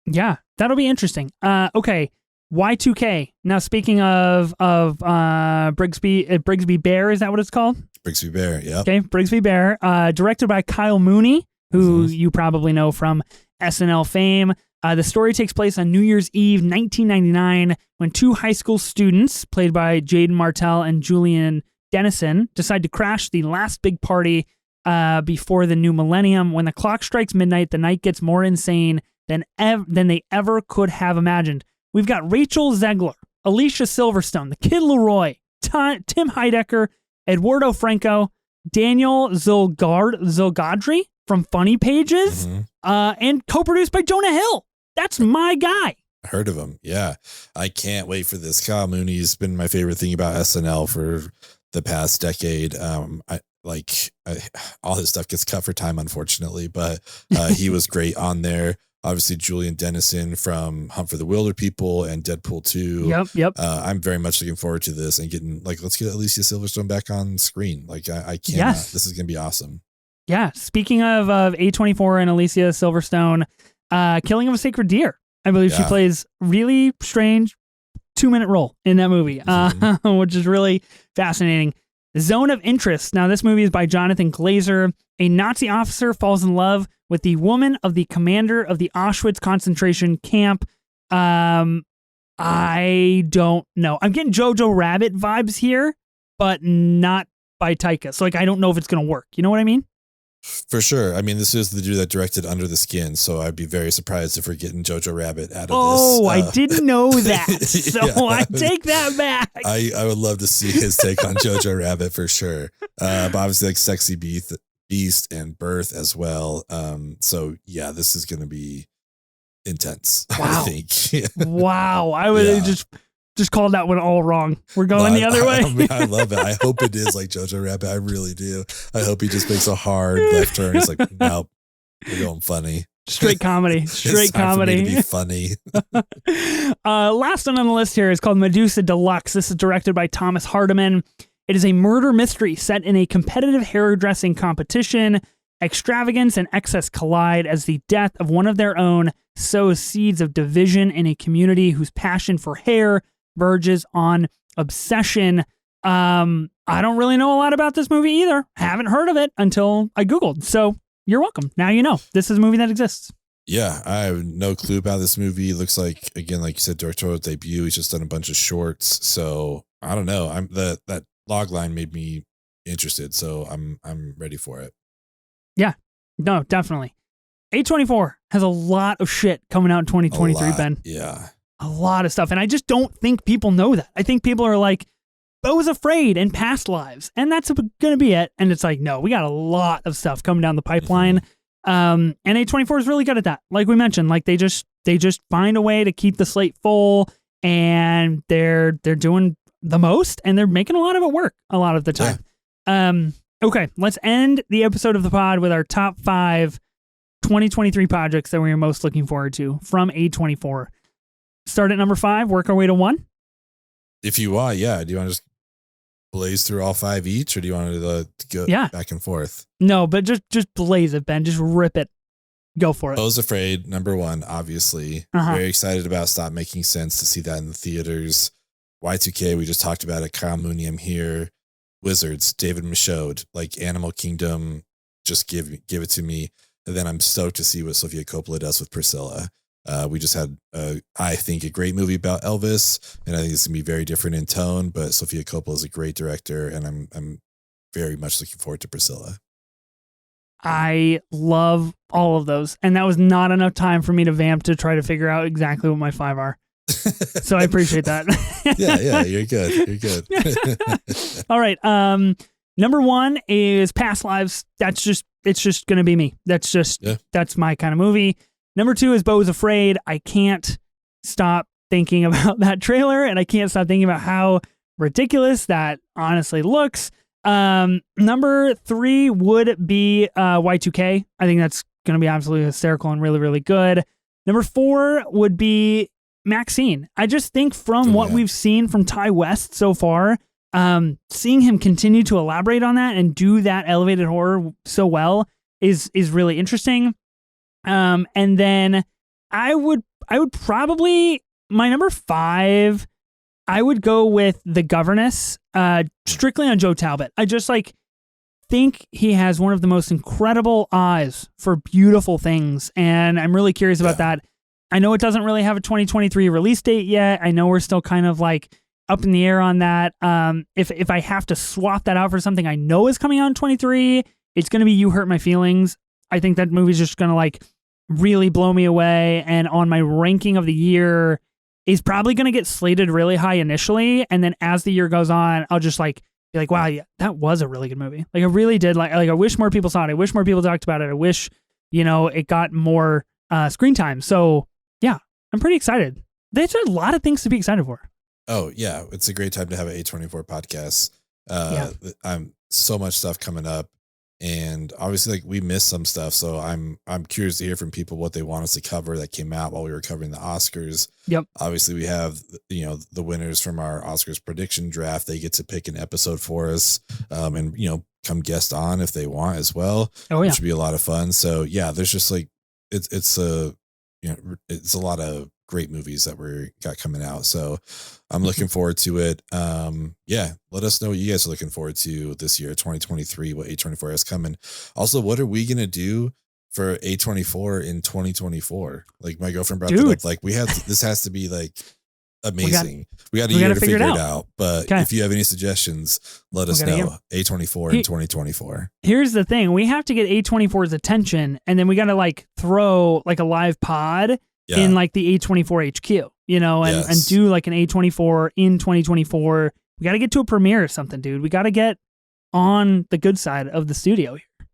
S2: Yeah,
S1: that'll be interesting. Okay. Y2K. Now, speaking of Brigsby Bear, is that what it's called?
S2: Brigsby Bear, yeah.
S1: Okay, Brigsby Bear, directed by Kyle Mooney, who you probably know from SNL fame. The story takes place on New Year's Eve, 1999, when two high school students, played by Jaden Martell and Julian Dennison, decide to crash the last big party before the new millennium. When the clock strikes midnight, the night gets more insane than they ever could have imagined. We've got Rachel Zegler, Alicia Silverstone, the Kid Leroy, Tim Heidecker, Eduardo Franco, Daniel Zilgadri from Funny Pages, and co-produced by Jonah Hill. That's my guy.
S2: I heard of him. Yeah. I can't wait for this. Kyle Mooney's been my favorite thing about SNL for the past decade. All his stuff gets cut for time, unfortunately, but he was great on there. Obviously, Julian Dennison from Hunt for the Wilder People and Deadpool 2.
S1: Yep.
S2: I'm very much looking forward to this and getting let's get Alicia Silverstone back on screen. I can't. Yes. This is going to be awesome.
S1: Yeah. Speaking of A24 and Alicia Silverstone, Killing of a Sacred Deer. I believe she plays really strange 2-minute role in that movie, which is really fascinating. Zone of Interest. Now, this movie is by Jonathan Glazer. A Nazi officer falls in love with the woman of the commander of the Auschwitz concentration camp. I don't know. I'm getting Jojo Rabbit vibes here, but not by Taika. So, I don't know if it's going to work. You know what I mean?
S2: For sure. I mean, this is the dude that directed Under the Skin, so I'd be very surprised if we're getting Jojo Rabbit out of this.
S1: Oh, I didn't know that. So I take that back.
S2: I would love to see his take on Jojo Rabbit for sure. But obviously, Sexy Beast and Birth as well. So yeah, this is going to be intense.
S1: Wow.
S2: I think.
S1: Wow. I would just called that one all wrong. We're going the other way.
S2: I love it. I hope it is like Jojo Rabbit. I really do. I hope he just makes a hard left turn. It's like, nope, we're going funny.
S1: Straight comedy. Straight
S2: it's time
S1: comedy.
S2: For me to be funny.
S1: Last one on the list here is called Medusa Deluxe. This is directed by Thomas Hardiman. It is a murder mystery set in a competitive hairdressing competition. Extravagance and excess collide as the death of one of their own sows seeds of division in a community whose passion for hair verges on obsession. I don't really know a lot about this movie either. Haven't heard of it until I Googled. So you're welcome. Now you know. This is a movie that exists.
S2: Yeah, I have no clue about this movie. It looks like, again, like you said, directorial debut. He's just done a bunch of shorts. So I don't know. That log line made me interested. So I'm ready for it.
S1: Yeah, no, definitely. A24 has a lot of shit coming out in 2023, Ben.
S2: Yeah.
S1: A lot of stuff. And I just don't think people know that. I think people are like, Beau's Afraid and Past Lives. And that's going to be it. And it's like, no, we got a lot of stuff coming down the pipeline. And A24 is really good at that. Like we mentioned, like they just find a way to keep the slate full, and they're doing the most, and they're making a lot of it work a lot of the time. Yeah. Okay, let's end the episode of the pod with our top 5 2023 projects that we are most looking forward to from A24. Start at number 5, work our way to 1.
S2: If you want, yeah. Do you want to just blaze through all 5 each, or do you want to go back and forth?
S1: No, but just blaze it, Ben. Just rip it. Go for it.
S2: Beau's Afraid, number 1, obviously. Very excited about Stop Making Sense, to see that in the theaters. Y2K, we just talked about it. Kyle Mooney, I'm here. Wizards, David Michaud, like Animal Kingdom, just give it to me. And then I'm stoked to see what Sofia Coppola does with Priscilla. We just had, I think, a great movie about Elvis, and I think it's gonna be very different in tone. But Sofia Coppola is a great director, and I'm very much looking forward to Priscilla.
S1: I love all of those, and that was not enough time for me to vamp to try to figure out exactly what my 5 are. So I appreciate that.
S2: yeah, you're good. You're good.
S1: All right. Number 1 is Past Lives. It's just gonna be me. That's my kind of movie. Number 2 is Beau's Afraid. I can't stop thinking about that trailer, and I can't stop thinking about how ridiculous that honestly looks. Number 3 would be Y2K. I think that's gonna be absolutely hysterical and really, really good. Number 4 would be Maxine. I just think from what we've seen from Ty West so far, seeing him continue to elaborate on that and do that elevated horror so well is really interesting. And then I would probably, my number 5, I would go with The Governess, strictly on Joe Talbot. I just think he has one of the most incredible eyes for beautiful things, and I'm really curious about that. I know it doesn't really have a 2023 release date yet. I know we're still kind of up in the air on that. If I have to swap that out for something I know is coming out in 23, it's going to be You Hurt My Feelings. I think that movie's just going to really blow me away, and on my ranking of the year is probably going to get slated really high initially, and then as the year goes on, I'll just be like, wow, yeah, that was a really good movie. I really did I wish more people saw it. I wish more people talked about it. I wish, it got more screen time. So yeah, I'm pretty excited. There's a lot of things to be excited for.
S2: Oh yeah, it's a great time to have an A24 podcast. I'm so much stuff coming up, and obviously we missed some stuff. So I'm curious to hear from people what they want us to cover that came out while we were covering the Oscars. Yep. Obviously we have, the winners from our Oscars prediction draft. They get to pick an episode for us, and come guest on if they want as well. Oh yeah. Which would be a lot of fun. So yeah, there's just it's a lot of great movies that we got coming out. So I'm looking forward to it. Let us know what you guys are looking forward to this year, 2023, what A24 has coming. Also, what are we going to do for A24 in 2024? My girlfriend brought that up. This has to be amazing. We got a year to figure it out. But if you have any suggestions, let us know. A24 in 2024. Here's
S1: the thing. We have to get A24's attention, and then we got to throw a live pod in the A24 HQ, and do an A24 in 2024. We got to get to a premiere or something, dude. We got to get on the good side of the studio here.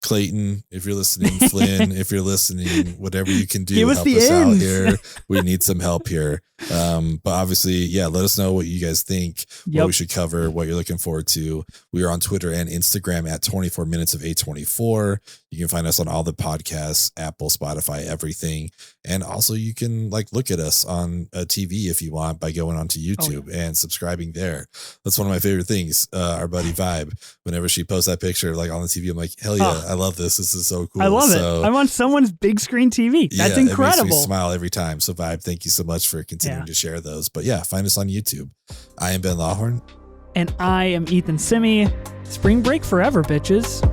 S2: Clayton, if you're listening, Flynn, if you're listening, whatever you can do, help us out here. We need some help here. But obviously, let us know what you guys think, what we should cover, what you're looking forward to. We are on Twitter and Instagram at 24 minutes of A24. You can find us on all the podcasts, Apple, Spotify, everything. And also you can look at us on a TV if you want by going onto YouTube and subscribing there. That's one of my favorite things. Our buddy Vibe, whenever she posts that picture on the TV, I'm like, hell yeah, I love this. This is so cool.
S1: I love it. I'm on someone's big screen TV. That's incredible. It makes me
S2: smile every time. So Vibe, thank you so much for continuing to share those. But find us on YouTube. I am Ben Lawhorn.
S1: And I am Ethan Simi. Spring break forever, bitches.